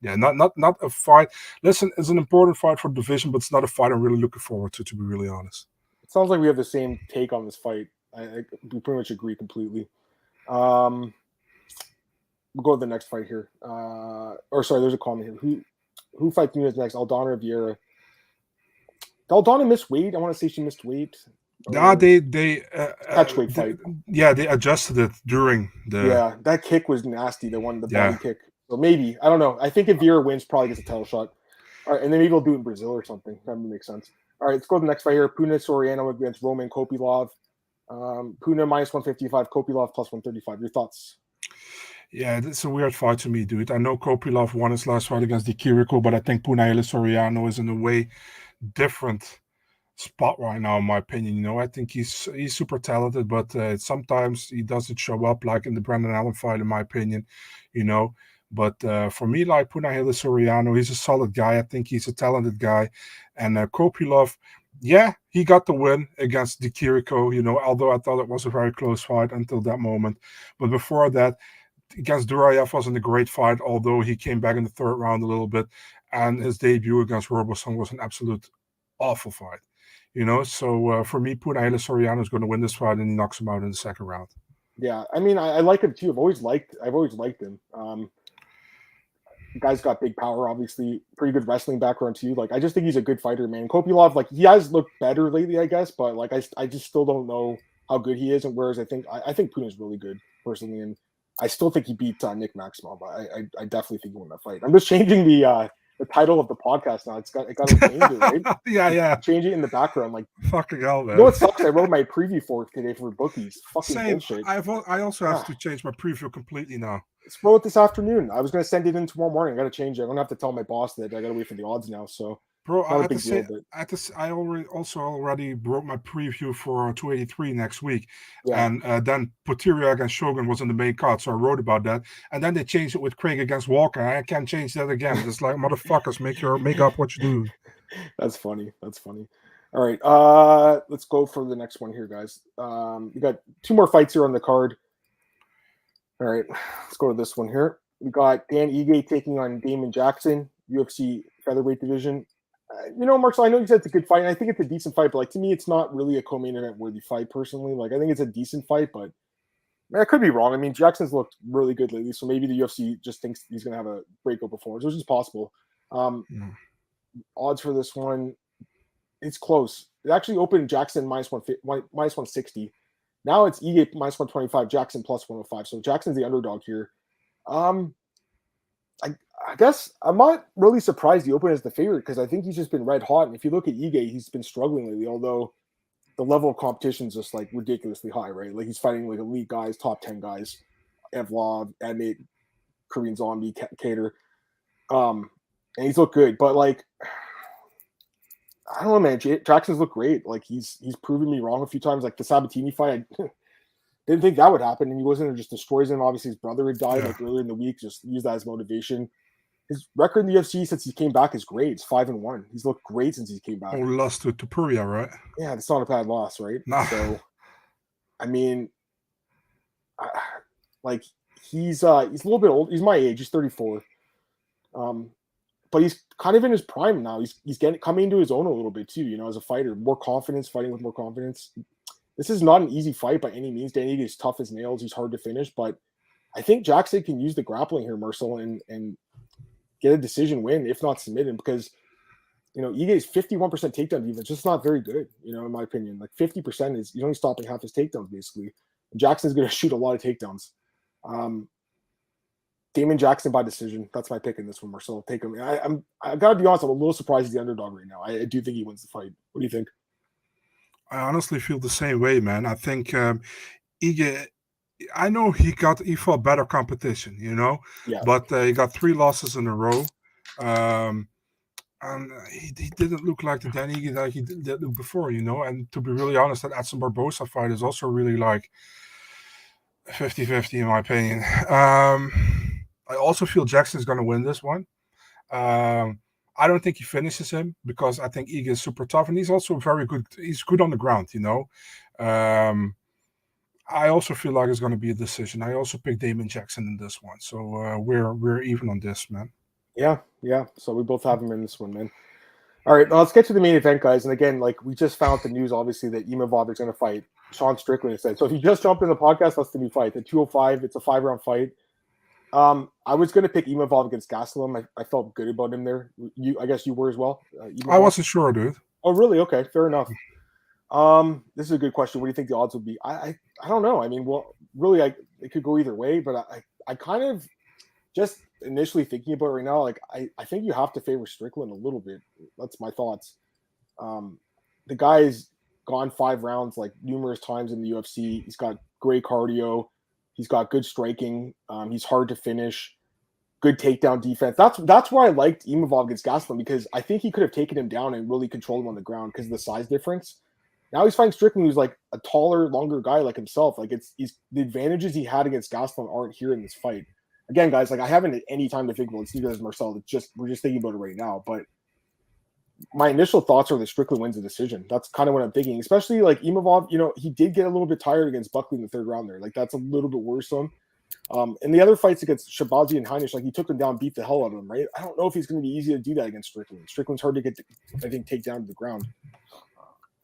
not a fight. Listen, it's an important fight for the division, but it's not a fight I'm really looking forward to be really honest. It sounds like we have the same take on this fight. We pretty much agree completely. We'll go to the next fight here. There's a comment here. Who fights Nunes next? Aldana or Vieira? Aldana missed weight. I want to say she missed weight. Yeah, they catchweight fight. They adjusted it during the. Yeah, that kick was nasty. The body kick. So maybe, I don't know. I think if Vera wins, probably gets a title shot. All right, and then maybe we'll do it in Brazil or something. That would make sense. All right, let's go to the next fight here. Puna Soriano against Roman Kopylov. Puna minus 155, Kopylov plus 135. Your thoughts? Yeah, it's a weird fight to me, dude. I know Kopylov won his last fight against Di Chirico, but I think Puna Soriano is in a way different spot right now, in my opinion. I think he's super talented, but sometimes he doesn't show up, like in the Brendan Allen fight, in my opinion. But for me, like Puna Soriano, he's a solid guy. I think he's a talented guy, and Kopylov, yeah, he got the win against Di Chirico. Although I thought it was a very close fight until that moment, but before that, against Duraev wasn't a great fight, although he came back in the 3rd round a little bit, and his debut against Roberson was an absolute awful fight. So for me, Puna Soriano is going to win this fight, and he knocks him out in the 2nd round. Yeah, I mean, I like him too. I've always liked him. The guy's got big power, obviously, pretty good wrestling background too. Like, I just think he's a good fighter, man. Kopylov, like, he has looked better lately, I guess, but like, I just still don't know how good he is. And whereas I think Puna's really good personally, and I still think he beat Nick Maximov. I definitely think he won that fight. I'm just changing the title of the podcast now. It got to change it, right? yeah. Change it in the background, like fucking hell, man. What sucks? I wrote my preview for today for bookies. Fucking Same. bullshit. I also have to change my preview completely now. Let's roll it this afternoon. I was going to send it in tomorrow morning. I got to change it. I'm going to have to tell my boss that I got to wait for the odds now. So, bro, I already wrote my preview for 283 next week, and then Potiria against Shogun was in the main card, so I wrote about that. And then they changed it with Craig against Walker. I can't change that again. It's like, motherfuckers, make up what you do. That's funny. All right, let's go for the next one here, guys. We got 2 more fights here on the card. All right, let's go to this one here. We got Dan Ige taking on Damon Jackson, UFC featherweight division. Marcel, I know you said it's a good fight, and I think it's a decent fight, but like, to me, it's not really a co-main event worthy fight personally. Like, I think it's a decent fight, but I could be wrong. I mean, Jackson's looked really good lately, so maybe the UFC just thinks he's going to have a breakout performance, which is possible. Odds for this one, it's close. It actually opened Jackson minus 160. Now it's Ige minus 125, Jackson plus 105. So Jackson's the underdog here. I guess I'm not really surprised he opened as the favorite because I think he's just been red hot. And if you look at Ige, he's been struggling lately. Although the level of competition is just like ridiculously high, right? Like he's fighting like elite guys, top 10 guys, Evlov, Emmett, Korean Zombie, Cater. And he's looked good, but like I don't know, man. Jackson's looked great. Like he's proven me wrong a few times. Like the Sabatini fight, I didn't think that would happen, and he goes in and just destroys him. Obviously, his brother had died like earlier in the week. Just use that as motivation. His record in the UFC since he came back is great. It's 5-1. He's looked great since he came back. Oh, lost to Puria, right? Yeah, it's not a bad loss, right? Nah. So, I mean, like he's a little bit old. He's my age. He's 34. But he's kind of in his prime now. He's coming into his own a little bit too, you know, as a fighter. More confidence, fighting with more confidence. This is not an easy fight by any means. Danny is tough as nails. He's hard to finish, but I think Jackson can use the grappling here, Marcel, and get a decision win, if not submit him, because you know, Ige's 51% takedown defense, just not very good, you know, in my opinion. Like 50% is he's only stopping half his takedowns, basically. And Jackson's gonna shoot a lot of takedowns. Damon Jackson by decision. That's my pick in this one, Marcel. Take him. I gotta be honest, I'm a little surprised he's the underdog right now. I do think he wins the fight. What do you think? I honestly feel the same way, man. I think Ige, I know he fought better competition, you know, but he got 3 losses in a row. And he didn't look like the Danny Ige that he did look before, you know. And to be really honest, that Edson Barbosa fight is also really like 50-50 in my opinion. I also feel Jackson's going to win this one. I don't think he finishes him because I think Ige is super tough, and he's also very good. He's good on the ground, you know. I also feel like it's going to be a decision. I also picked Damon Jackson in this one, so we're even on this, man. Yeah. So we both have him in this one, man. All right, now let's get to the main event, guys. And again, like we just found the news, obviously, that Imavov is going to fight Sean Strickland instead. So if you just jumped in the podcast, that's the new fight. The 205, it's a 5-round fight. I was going to pick Imavov against Gastelum. I felt good about him there. I guess you were as well. I wasn't sure, dude. Oh, really? Okay, fair enough. This is a good question. What do you think the odds would be? I don't know. I mean, well, really, it could go either way. But I kind of just initially thinking about it right now, like I think you have to favor Strickland a little bit. That's my thoughts. The guy's gone 5 rounds like numerous times in the UFC. He's got great cardio. He's got good striking. He's hard to finish. Good takedown defense. That's why I liked Imavov against Gastelum, because I think he could have taken him down and really controlled him on the ground because of the size difference. Now he's fighting Strickland, who's like a taller, longer guy like himself. Like he's the advantages he had against Gastelum aren't here in this fight. Again, guys, like I haven't had any time to think about it. Neither has Marcel. We're just thinking about it right now. But my initial thoughts are that Strickland wins the decision. That's kind of what I'm thinking. Especially like Imavov, you know, he did get a little bit tired against Buckley in the 3rd round there. Like that's a little bit worrisome. And the other fights against Shabazi and Heinisch, like he took him down, beat the hell out of him, right? I don't know if he's going to be easy to do that against Strickland. Strickland's hard to get, take down to the ground.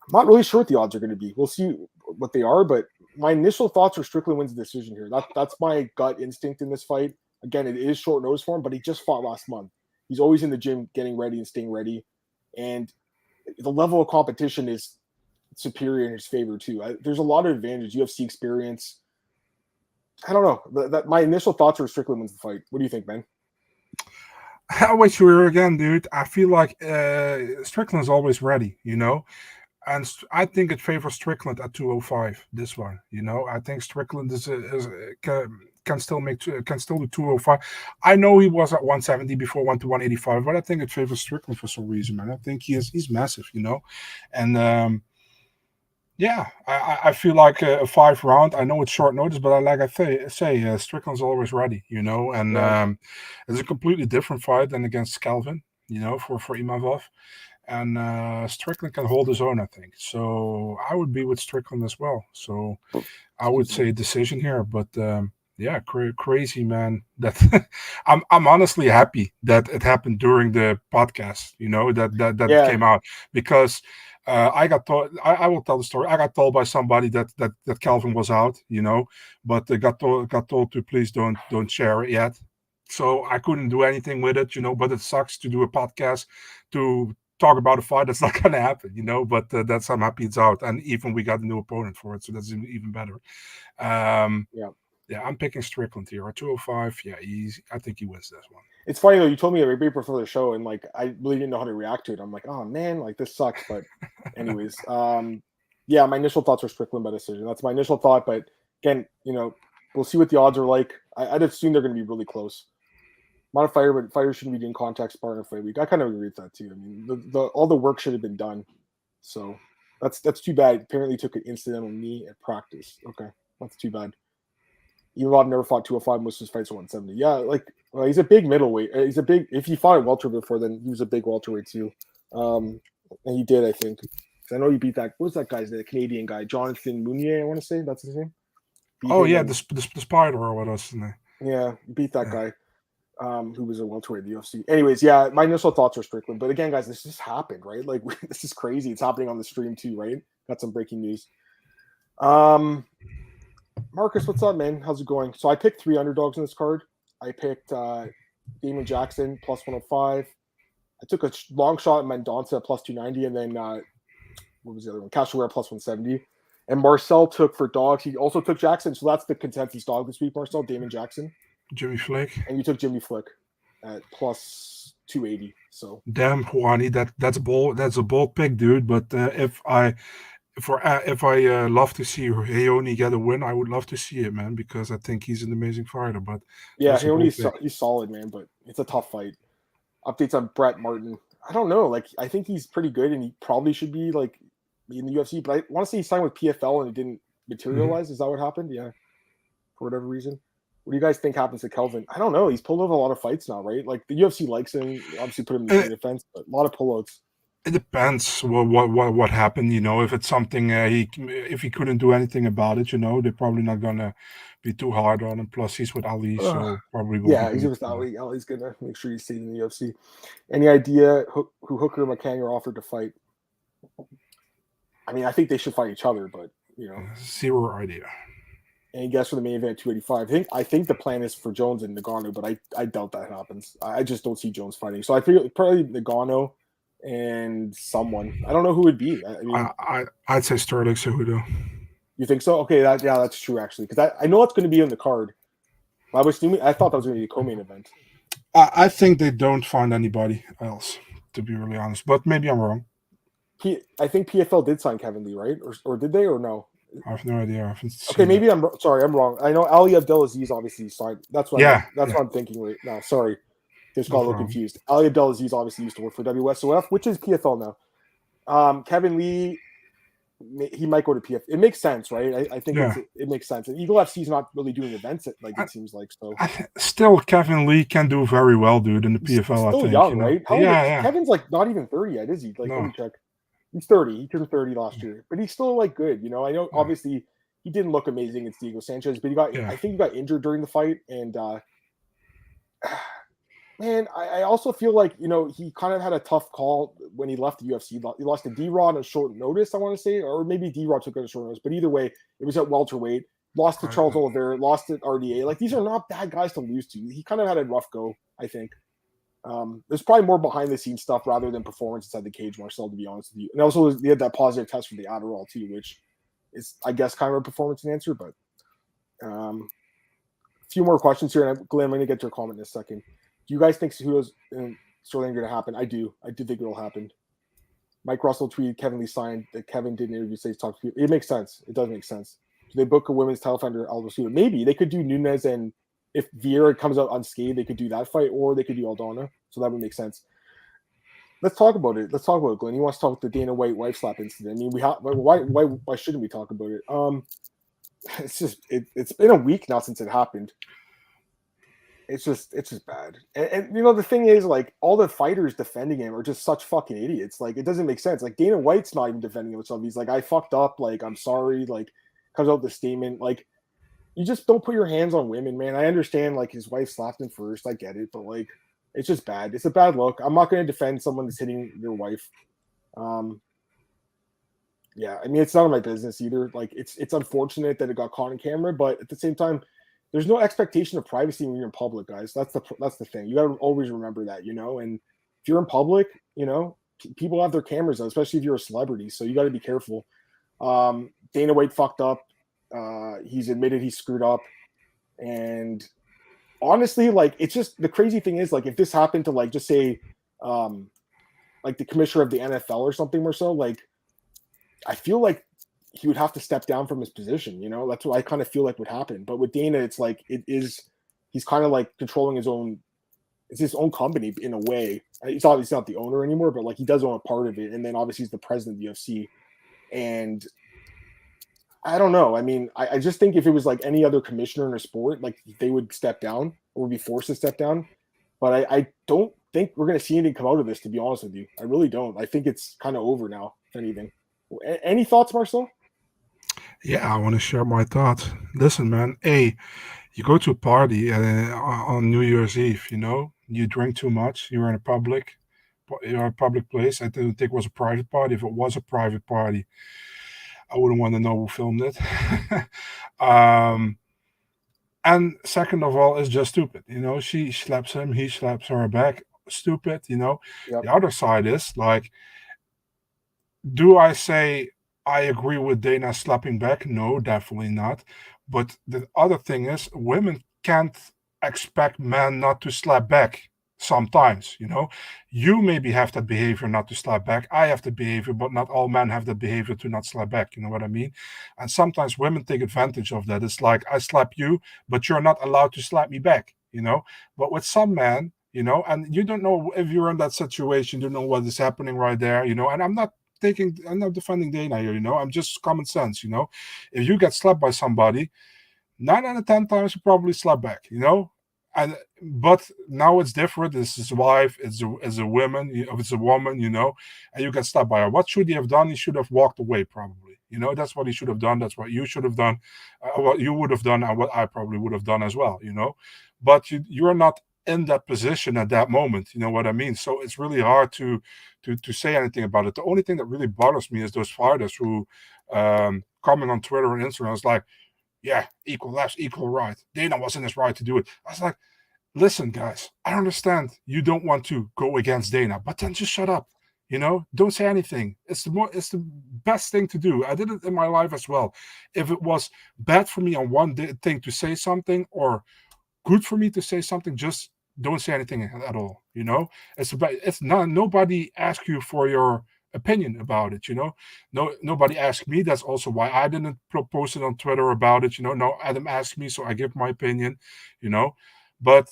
I'm not really sure what the odds are going to be. We'll see what they are, but my initial thoughts are Strickland wins the decision here. That's my gut instinct in this fight. Again, it is short notice for him, but he just fought last month. He's always in the gym getting ready and staying ready. And the level of competition is superior in his favor too. There's a lot of advantage, UFC experience. I don't know. My initial thoughts are Strickland wins the fight. What do you think, man? I'll wait you again, dude. I feel like Strickland's always ready, you know? And I think it favors Strickland at 205, this one, you know? I think Strickland can still do 205. I know he was at 170 before, went to 185, but I think it favors Strickland for some reason, man. I think he's massive, you know? And yeah, I feel like a 5 round. I know it's short notice, but I say Strickland's always ready, you know? And it's a completely different fight than against Calvin, you know, for Imavov. And Strickland can hold his own, I think. So I would be with Strickland as well. So I would say decision here, but yeah, crazy, man. That I'm honestly happy that it happened during the podcast. You know that came out because I got told. I will tell the story. I got told by somebody that Calvin was out. You know, but they got told to please don't share it yet. So I couldn't do anything with it. You know, but it sucks to do a podcast to talk about a fight that's not going to happen, you know, but that's I'm happy it's out, and even we got a new opponent for it, so that's even better. Yeah, I'm picking Strickland here at 205. Yeah, I think he wins this one. It's funny though, you told me a Ribeiro before the show, and like I really didn't know how to react to it. I'm like, oh man, like this sucks, but anyways, Yeah, my initial thoughts are Strickland by decision. That's my initial thought, but again, we'll see what the odds are like. I'd assume they're going to be really close. I'm not a fighter, but fighters shouldn't be doing contact sparring in fight week. I kind of agree with that too. I mean, all the work should have been done. So that's too bad. Apparently took an incidental knee at practice. Okay, that's too bad. Imavov never fought 205. Most of his fights are 170. Yeah, he's a big middleweight. If he fought at welterweight before, then he was a big welterweight too. And he did, I think. I know he beat that. What was that guy's name? The Canadian guy, Jonathan Mounier. I want to say that's his name. The spider or what else? Yeah, beat that guy. Who was a welterweight in the UFC. Anyways, yeah, my initial thoughts are Strickland. But again, guys, this just happened, right? Like, this is crazy. It's happening on the stream too, right? Got some breaking news. Marcus, what's up, man? How's it going? So I picked 3 underdogs in this card. I picked Damon Jackson plus 105. I took a long shot at Mendonca plus 290, and then what was the other one? Cachoeira plus 170. And Marcel took for dogs. He also took Jackson, so that's the consensus dog this week. Marcel, Damon Jackson. Jimmy Flick. And you took Jimmy Flick at plus 280. So damn, Juani, that's bold. That's a bold pick, dude. But if I love to see Raoni get a win, I would love to see it, man, because I think he's an amazing fighter. But yeah, he's solid, man. But it's a tough fight. Updates on Brett Martin. I don't know. Like, I think he's pretty good, and he probably should be like in the UFC. But I want to say he signed with PFL and it didn't materialize. Is that what happened? Yeah, for whatever reason. What do you guys think happens to Kelvin? I don't know. He's pulled over a lot of fights now, right? Like, the UFC likes him. Obviously, put him in the defense, but a lot of pullouts. It depends what happened. If it's something if he couldn't do anything about it, they're probably not gonna be too hard on him. Plus, he's with Ali, so probably won't he's with Ali. Ali's gonna make sure he's staying in the UFC. Any idea who Hooker and McCann are offered to fight? I mean, I think they should fight each other, but zero idea. Any guess for the main event 285? I think the plan is for Jones and Nagano, but I doubt that happens. I just don't see Jones fighting. So I feel probably Nagano and someone. I don't know who would be. I mean, I'd say Sterling Cejudo. You think so? Okay, that's true actually, because I know it's going to be in the card. I thought that was going to be a co-main event. I think they don't find anybody else, to be really honest, but maybe I'm wrong. I think PFL did sign Kevin Lee, right? Or did they, or no? I have no idea. Okay, maybe I'm wrong. I know Ali Abdelaziz obviously signed. That's what I'm thinking right now. Sorry. Just got a little confused. Ali Abdelaziz obviously used to work for WSOF, which is PFL now. Kevin Lee, he might go to PFL. It makes sense, right? I think it makes sense. And Eagle FC is not really doing events, it seems like. So still, Kevin Lee can do very well, dude, in the PFL. He's still young, right? Kevin's like not even 30 yet, is he? Like, let me check. He's 30. He turned 30 last year, but he's still like good. I know obviously he didn't look amazing against Diego Sanchez, but I think he got injured during the fight, and man, I also feel like he kind of had a tough call when he left the UFC. He lost to D-Rod on short notice, I want to say, or maybe D-Rod took it on short notice. But either way, it was at welterweight. Lost to Charles Oliveira, lost to RDA. Like, these are not bad guys to lose to. He kind of had a rough go, I think. There's probably more behind the scenes stuff rather than performance inside the cage, Marcel, to be honest with you. And also, they had that positive test for the Adderall too, which is, I guess, kind of a performance enhancer. But a few more questions here, and Glenn, I'm going to get to your comment in a second. Do you guys think Cejudo's and Sterling are going to happen? I do. I do think it will happen. Mike Russell tweeted Kevin Lee signed that Kevin did an interview, say he's talked to people. It makes sense. It does make sense. Do they book a women's title fighter, Aldo Cejudo? Maybe they could do Nunes, and if Vieira comes out unscathed, they could do that fight, or they could do Aldana. So that would make sense. Let's talk about it. Glenn. He wants to talk about the Dana White wife slap incident. I mean, why shouldn't we talk about it? It's been a week now since it happened. It's just bad. And the thing is, like, all the fighters defending him are just such fucking idiots. Like, it doesn't make sense. Like, Dana White's not even defending himself. He's like, I fucked up. Like, I'm sorry. Like, comes out with the statement. Like, you just don't put your hands on women, man. I understand, like, his wife slapped him first. I get it. But, like, it's just bad. It's a bad look. I'm not going to defend someone that's hitting their wife. Yeah, I mean, it's none of my business either. Like, it's unfortunate that it got caught on camera, but at the same time, there's no expectation of privacy when you're in public, guys. That's the thing. You got to always remember that, And if you're in public, people have their cameras on, especially if you're a celebrity. So you got to be careful. Dana White fucked up. He's admitted he screwed up. And honestly, like, it's just, the crazy thing is, like, if this happened to, like, just say, like, the commissioner of the NFL or something or so, like, I feel like he would have to step down from his position. That's what I kind of feel like would happen. But with Dana, it's like he's kind of like controlling his own. It's his own company in a way. He's obviously not the owner anymore, but like he does own a part of it. And then obviously he's the president of the UFC. And I don't know. I mean, I just think if it was like any other commissioner in a sport, like they would step down or would be forced to step down. But I don't think we're going to see anything come out of this, to be honest with you. I really don't. I think it's kind of over now, if anything. Any thoughts, Marcel? Yeah, I want to share my thoughts. Listen, man. Hey, you go to a party on New Year's Eve, you drink too much, you're in a public place. I didn't think it was a private party. If it was a private party, I wouldn't want to know who filmed it. And second of all, it's just stupid. She slaps him, he slaps her back. Stupid, Yep. The other side is like, do I say I agree with Dana slapping back? No, definitely not. But the other thing is, women can't expect men not to slap back sometimes, You maybe have that behavior not to slap back. I have the behavior, but not all men have the behavior to not slap back. You know what I mean? And sometimes women take advantage of that. It's like, I slap you, but you're not allowed to slap me back, But with some men, and you don't know if you're in that situation, you don't know what is happening right there, and I'm not defending Dana here, I'm just common sense, If you get slapped by somebody, 9 out of 10 times you probably slap back, but now it's different. This is his wife, it's a woman, it's a woman, and you get slapped by her. What should he have done? He should have walked away, probably. That's what he should have done. That's what you should have done, what you would have done, and what I probably would have done as well, But you're not in that position at that moment, you know what I mean? So it's really hard to say anything about it. The only thing that really bothers me is those fighters who comment on Twitter and Instagram. It's like, yeah, equal left, equal right. Dana wasn't his right to do it. I was like, listen, guys, I understand you don't want to go against Dana, but then just shut up. Don't say anything. It's the best thing to do. I did it in my life as well. If it was bad for me on one thing to say something, or good for me to say something, just don't say anything at all. It's not, nobody asks you for your opinion about it. Nobody asked me. That's also why I didn't post it on Twitter about it. No, Adam asked me, so I give my opinion. But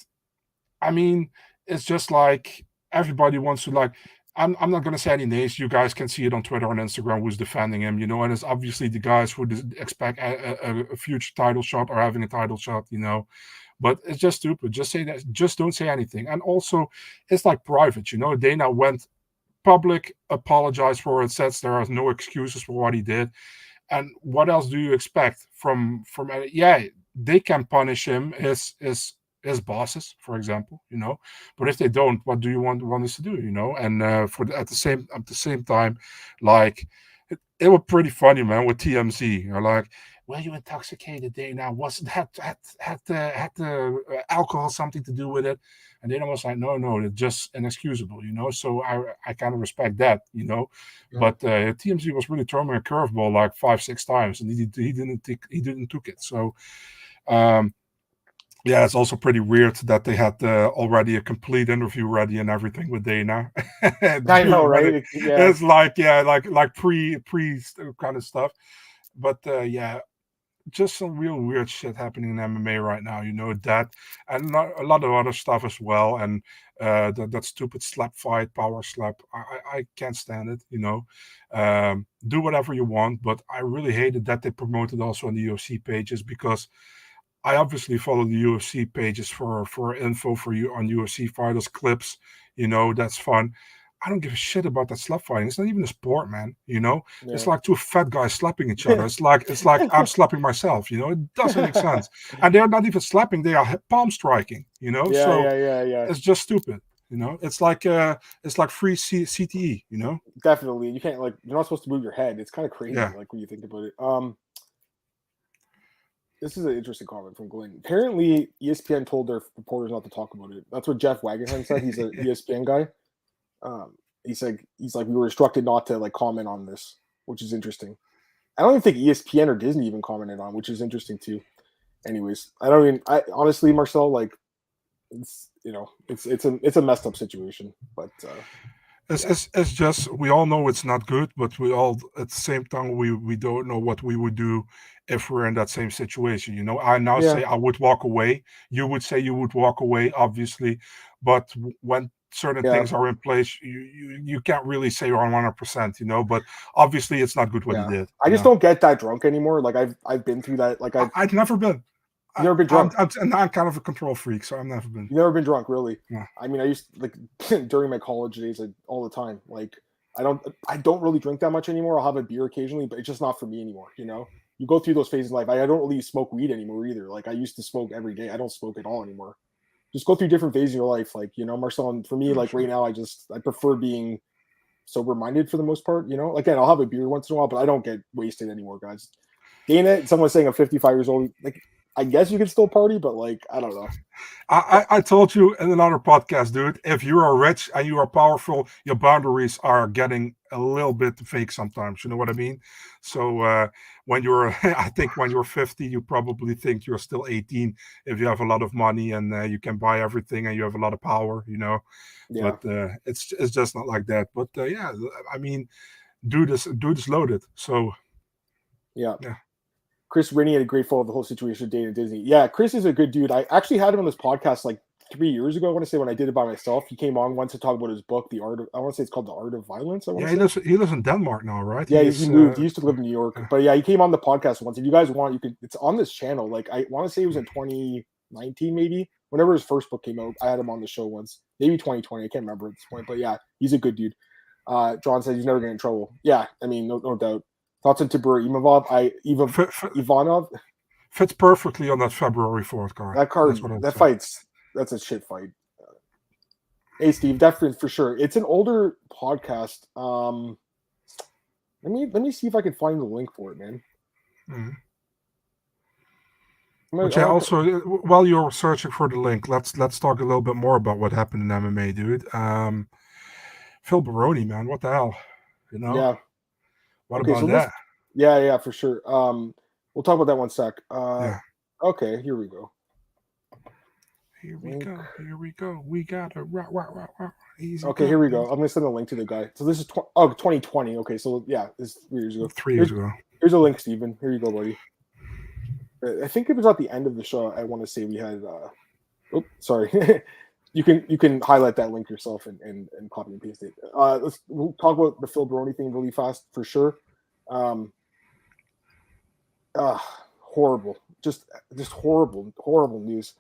I mean, it's just like everybody wants to, like, I'm not going to say any names. You guys can see it on Twitter and Instagram who's defending him, and it's obviously the guys who expect a future title shot or having a title shot, But it's just stupid. Just say that. Just don't say anything. And also, it's like private, Dana went public, apologized for it, says there are no excuses for what he did. And what else do you expect from? Yeah, they can punish him as bosses, for example, But if they don't, what do you want us to do, And at the same time, like, it was pretty funny, man, with TMZ. You're like, well, you intoxicated, Dana. Wasn't had the alcohol something to do with it? And Dana was like, no, it's just inexcusable, So I kind of respect that, Yeah. But TMZ was really throwing a curveball like 5-6 times, and he didn't took it. So, yeah, it's also pretty weird that they had already a complete interview ready and everything with Dana. I know, right? It's like, yeah, like pre kind of stuff. But yeah, just some real weird shit happening in MMA right now, that, and a lot of other stuff as well. And that stupid slap fight, power slap, I can't stand it. Do whatever you want, but I really hated that they promoted also on the UFC pages, because I obviously follow the UFC pages for info for you on UFC fighters, clips. That's fun. I don't give a shit about that slap fighting. It's not even a sport, man. Yeah. It's like two fat guys slapping each other. It's like I'm slapping myself. It doesn't make sense. And they're not even slapping; they are palm striking. Yeah, so yeah. It's just stupid. It's like free CTE. Definitely, you can't, like, you're not supposed to move your head. It's kind of crazy, like, when you think about it. This is an interesting comment from Glenn. Apparently, ESPN told their reporters not to talk about it. That's what Jeff Wagenheim said. He's an ESPN guy. He's like we were instructed not to, like, comment on this, which is interesting. I don't even think ESPN or Disney even commented on, which is interesting too. Anyways, I honestly, Marcel, like, it's a messed up situation, but It's just we all know it's not good, but we all at the same time we don't know what we would do if we're in that same situation. You know, I now Yeah, say I would walk away. You would say you would walk away, obviously, but when certain yeah, things are in place, you can't really say 100%. You know, but obviously it's not good what he yeah. did. I You just know, don't get that drunk anymore. Like I've been through that. Like I've never been. you've never been drunk. I'm kind of a control freak, so I've never been. You've never been drunk, really. Yeah. I mean, I used like during my college days, like, all the time. Like I don't really drink that much anymore. I'll have a beer occasionally, but it's just not for me anymore. You know, you go through those phases in life. I don't really smoke weed anymore either. Like I used to smoke every day. I don't smoke at all anymore. Just go through different phases of your life. Like, you know, Marcel, and for me, like right now, I prefer being sober minded for the most part. You know, again, I'll have a beer once in a while, but I don't get wasted anymore, guys. Dana, someone saying I'm 55 years old. Like, I guess you can still party, but like, I don't know. I told you in another podcast, dude, if you are rich and you are powerful, your boundaries are getting a little bit fake sometimes. You know what I mean? So when you're, I think when you're 50, you probably think you're still 18 if you have a lot of money and you can buy everything and you have a lot of power, you know. Yeah, But it's just not like that. But yeah, I mean, dude is loaded. So yeah. yeah. Chris Rennie had a great follow of the whole situation with Dana Disney. Yeah, Chris is a good dude. I actually had him on this podcast like 3 years ago. I want to say when I did it by myself. He came on once to talk about his book, The Art of. I want to say it's called The Art of Violence. I want Yeah, to say. he lives in Denmark now, right? Yeah, He he is moved. He used to live in New York, yeah. but yeah, he came on the podcast once. If you guys want, you could. It's on this channel. Like I want to say it was in 2019, maybe. Whenever his first book came out, I had him on the show once. Maybe 2020. I can't remember at this point, but yeah, he's a good dude. John says he's never getting in trouble. Yeah, I mean, no doubt. Thoughts on Tibur Imavov? Ivanov. Fits perfectly on that February 4th card. That card, That's what I would that say. fight's that's a shit fight. Hey Steve, definitely for sure. It's an older podcast. Let me see if I can find the link for it, man. Mm-hmm. I'm But yeah, also while you're searching for the link, let's talk a little bit more about what happened in MMA, dude. Phil Baroni, man, what the hell? You know? Yeah. What Okay, about so that? yeah, for sure. We'll talk about that one sec. Yeah. Okay, here we go. Here we go. We got a easy. Okay, here we go. I'm gonna send a link to the guy. So this is 2020. Okay, so yeah, this is 3 years ago. 3 years ago. Here's a link, Steven. Here you go, buddy. I think it was at the end of the show. I want to say we had. Sorry. you can highlight that link yourself and copy and paste it. We'll talk about the Phil Baroni thing really fast for sure. Horrible, just horrible news.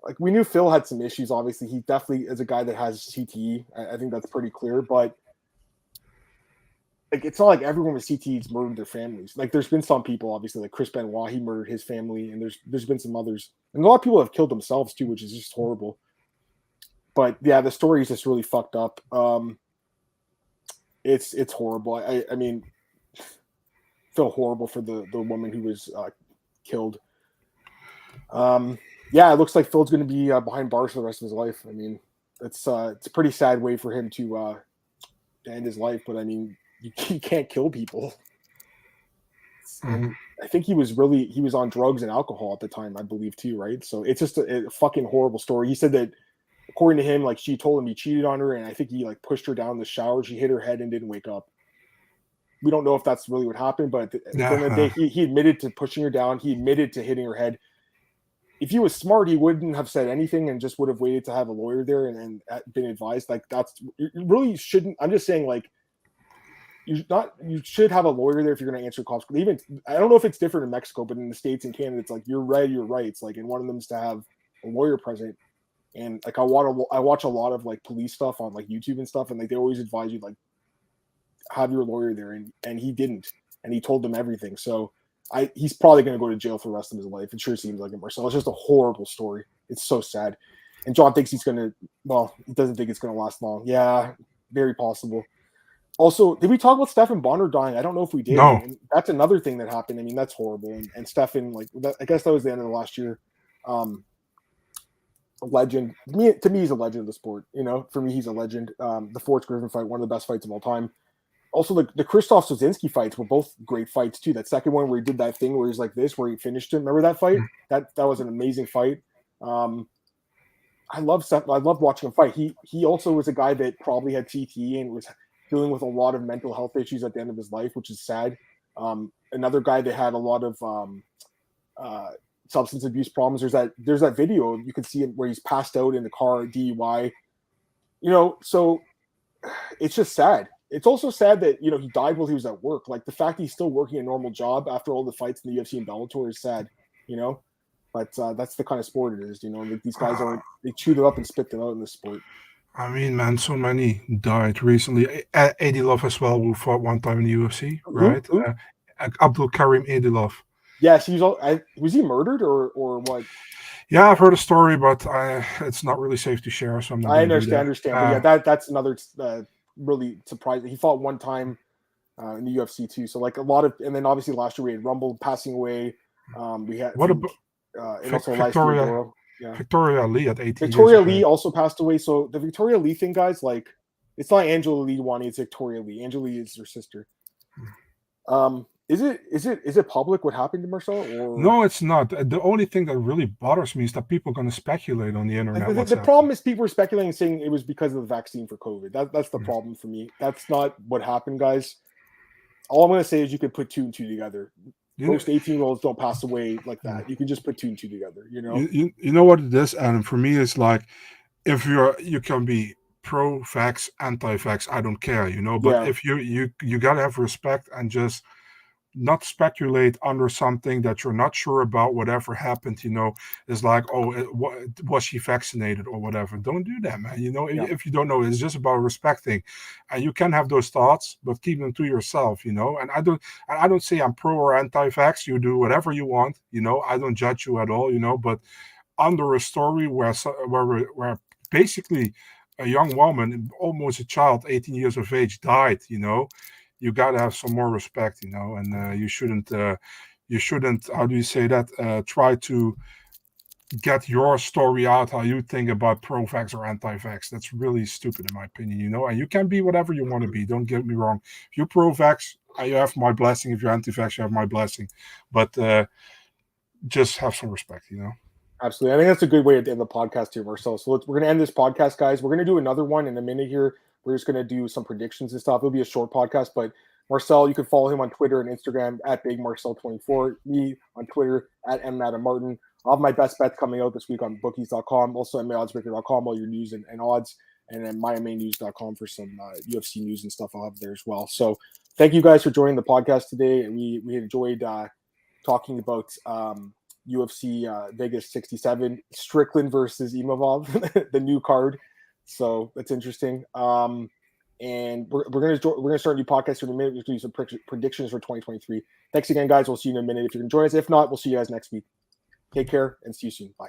Like we knew Phil had some issues. Obviously, he definitely is a guy that has CTE. I think that's pretty clear. But like, it's not like everyone with CTEs murdered their families. Like, there's been some people, obviously, like Chris Benoit, he murdered his family, and there's been some others, and a lot of people have killed themselves too, which is just horrible. But yeah, the story is just really fucked up. It's horrible. I mean, feel horrible for the woman who was killed. Yeah, it looks like Phil's going to be behind bars for the rest of his life. I mean, it's a pretty sad way for him to end his life. But I mean, you can't kill people. And I think he was on drugs and alcohol at the time, I believe too, right? So it's just a fucking horrible story. He said that according to him, like she told him he cheated on her, and I think he like pushed her down in the shower. She hit her head and didn't wake up. We don't know if that's really what happened, but at the end of the day, he admitted to pushing her down. He admitted to hitting her head. If he was smart, he wouldn't have said anything and just would have waited to have a lawyer there and been advised. Like you really shouldn't. I'm just saying, like, you should have a lawyer there if you're going to answer calls. Even I don't know if it's different in Mexico, but in the States and Canada, it's like you're rights. Like, and one of them is to have a lawyer present. And like I watch a lot of like police stuff on like YouTube and stuff, and like they always advise you like have your lawyer there, and he didn't, and he told them everything. So he's probably going to go to jail for the rest of his life. It sure seems like it, Marcel. It's just a horrible story. It's so sad. And John thinks he doesn't think it's going to last long. Yeah, very possible. Also, did we talk about Stefan Bonner dying? I don't know if we did. No. And that's another thing that happened. I mean, that's horrible. And Stefan, like, I guess that was the end of the last year. A legend. To me, he's a legend of the sport. You know, for me, he's a legend. The Forrest Griffin fight, one of the best fights of all time. Also, the Krzysztof Sosinski fights were both great fights too. That second one where he did that thing where he's like this, where he finished him. Remember that fight? That was an amazing fight. I love watching him fight. He also was a guy that probably had CTE and was dealing with a lot of mental health issues at the end of his life, which is sad. Another guy that had a lot of substance abuse problems. There's that video you can see it where he's passed out in the car, DUI. So it's just sad. It's also sad that he died while he was at work. Like the fact that he's still working a normal job after all the fights in the UFC and Bellator is sad. But that's the kind of sport it is. Like these guys they chew them up and spit them out in this sport. I mean, man, so many died recently. Adilov as well, who fought one time in the UFC, right? Who? Abdul Karim Adilov. Yes, was he murdered or what? Yeah, I've heard a story, but it's not really safe to share. So I understand. But yeah, that's another really surprising. He fought one time in the UFC too. So like a lot of, and then obviously last year we had Rumble passing away. We had Victoria Lee at 18. Victoria Lee also passed away. So the Victoria Lee thing, guys, like it's not Angela Lee Wani, it's Victoria Lee. Angela Lee is her sister. Is it public what happened to Marcel? Or? No, it's not. The only thing that really bothers me is that people are going to speculate on the internet. The problem is people are speculating, saying it was because of the vaccine for COVID. That's the problem for me. That's not what happened, guys. All I'm going to say is you can put 2 and 2 together. Most 18-year-olds don't pass away like that. You can just put 2 and 2 together. You know what it is, and for me, it's like if you can be pro-vax, anti-vax, I don't care, But if you gotta have respect and just not speculate under something that you're not sure about. Whatever happened, is like, was she vaccinated or whatever? Don't do that, man. If you don't know, it's just about respecting, and you can have those thoughts, but keep them to yourself. And I don't say I'm pro or anti-vax. You do whatever you want. I don't judge you at all. But under a story where basically a young woman, almost a child, 18 years of age, died. You gotta have some more respect, and you shouldn't. How do you say that? Try to get your story out how you think about pro-vax or anti-vax. That's really stupid, in my opinion. And you can be whatever you want to be. Don't get me wrong. If you're pro-vax, you have my blessing. If you're anti-vax, you have my blessing. But just have some respect, Absolutely. I think that's a good way to end the podcast here, Marcel. So we're going to end this podcast, guys. We're going to do another one in a minute here. We're just going to do some predictions and stuff. It'll be a short podcast, but Marcel, you can follow him on Twitter and Instagram at BigMarcel24, me on Twitter at MAdamMartin. I'll have my best bets coming out this week on bookies.com, also at MyOddsBreaker.com, all your news and odds, and then MyMANews.com for some UFC news and stuff I'll have there as well. So thank you guys for joining the podcast today. We enjoyed talking about UFC Vegas 67, Strickland versus Imavov, the new card. So that's interesting. And we're gonna start a new podcast in a minute. We're gonna do some predictions for 2023. Thanks again, guys. We'll see you in a minute if you can join us. If not, we'll see you guys next week. Take care and see you soon. Bye.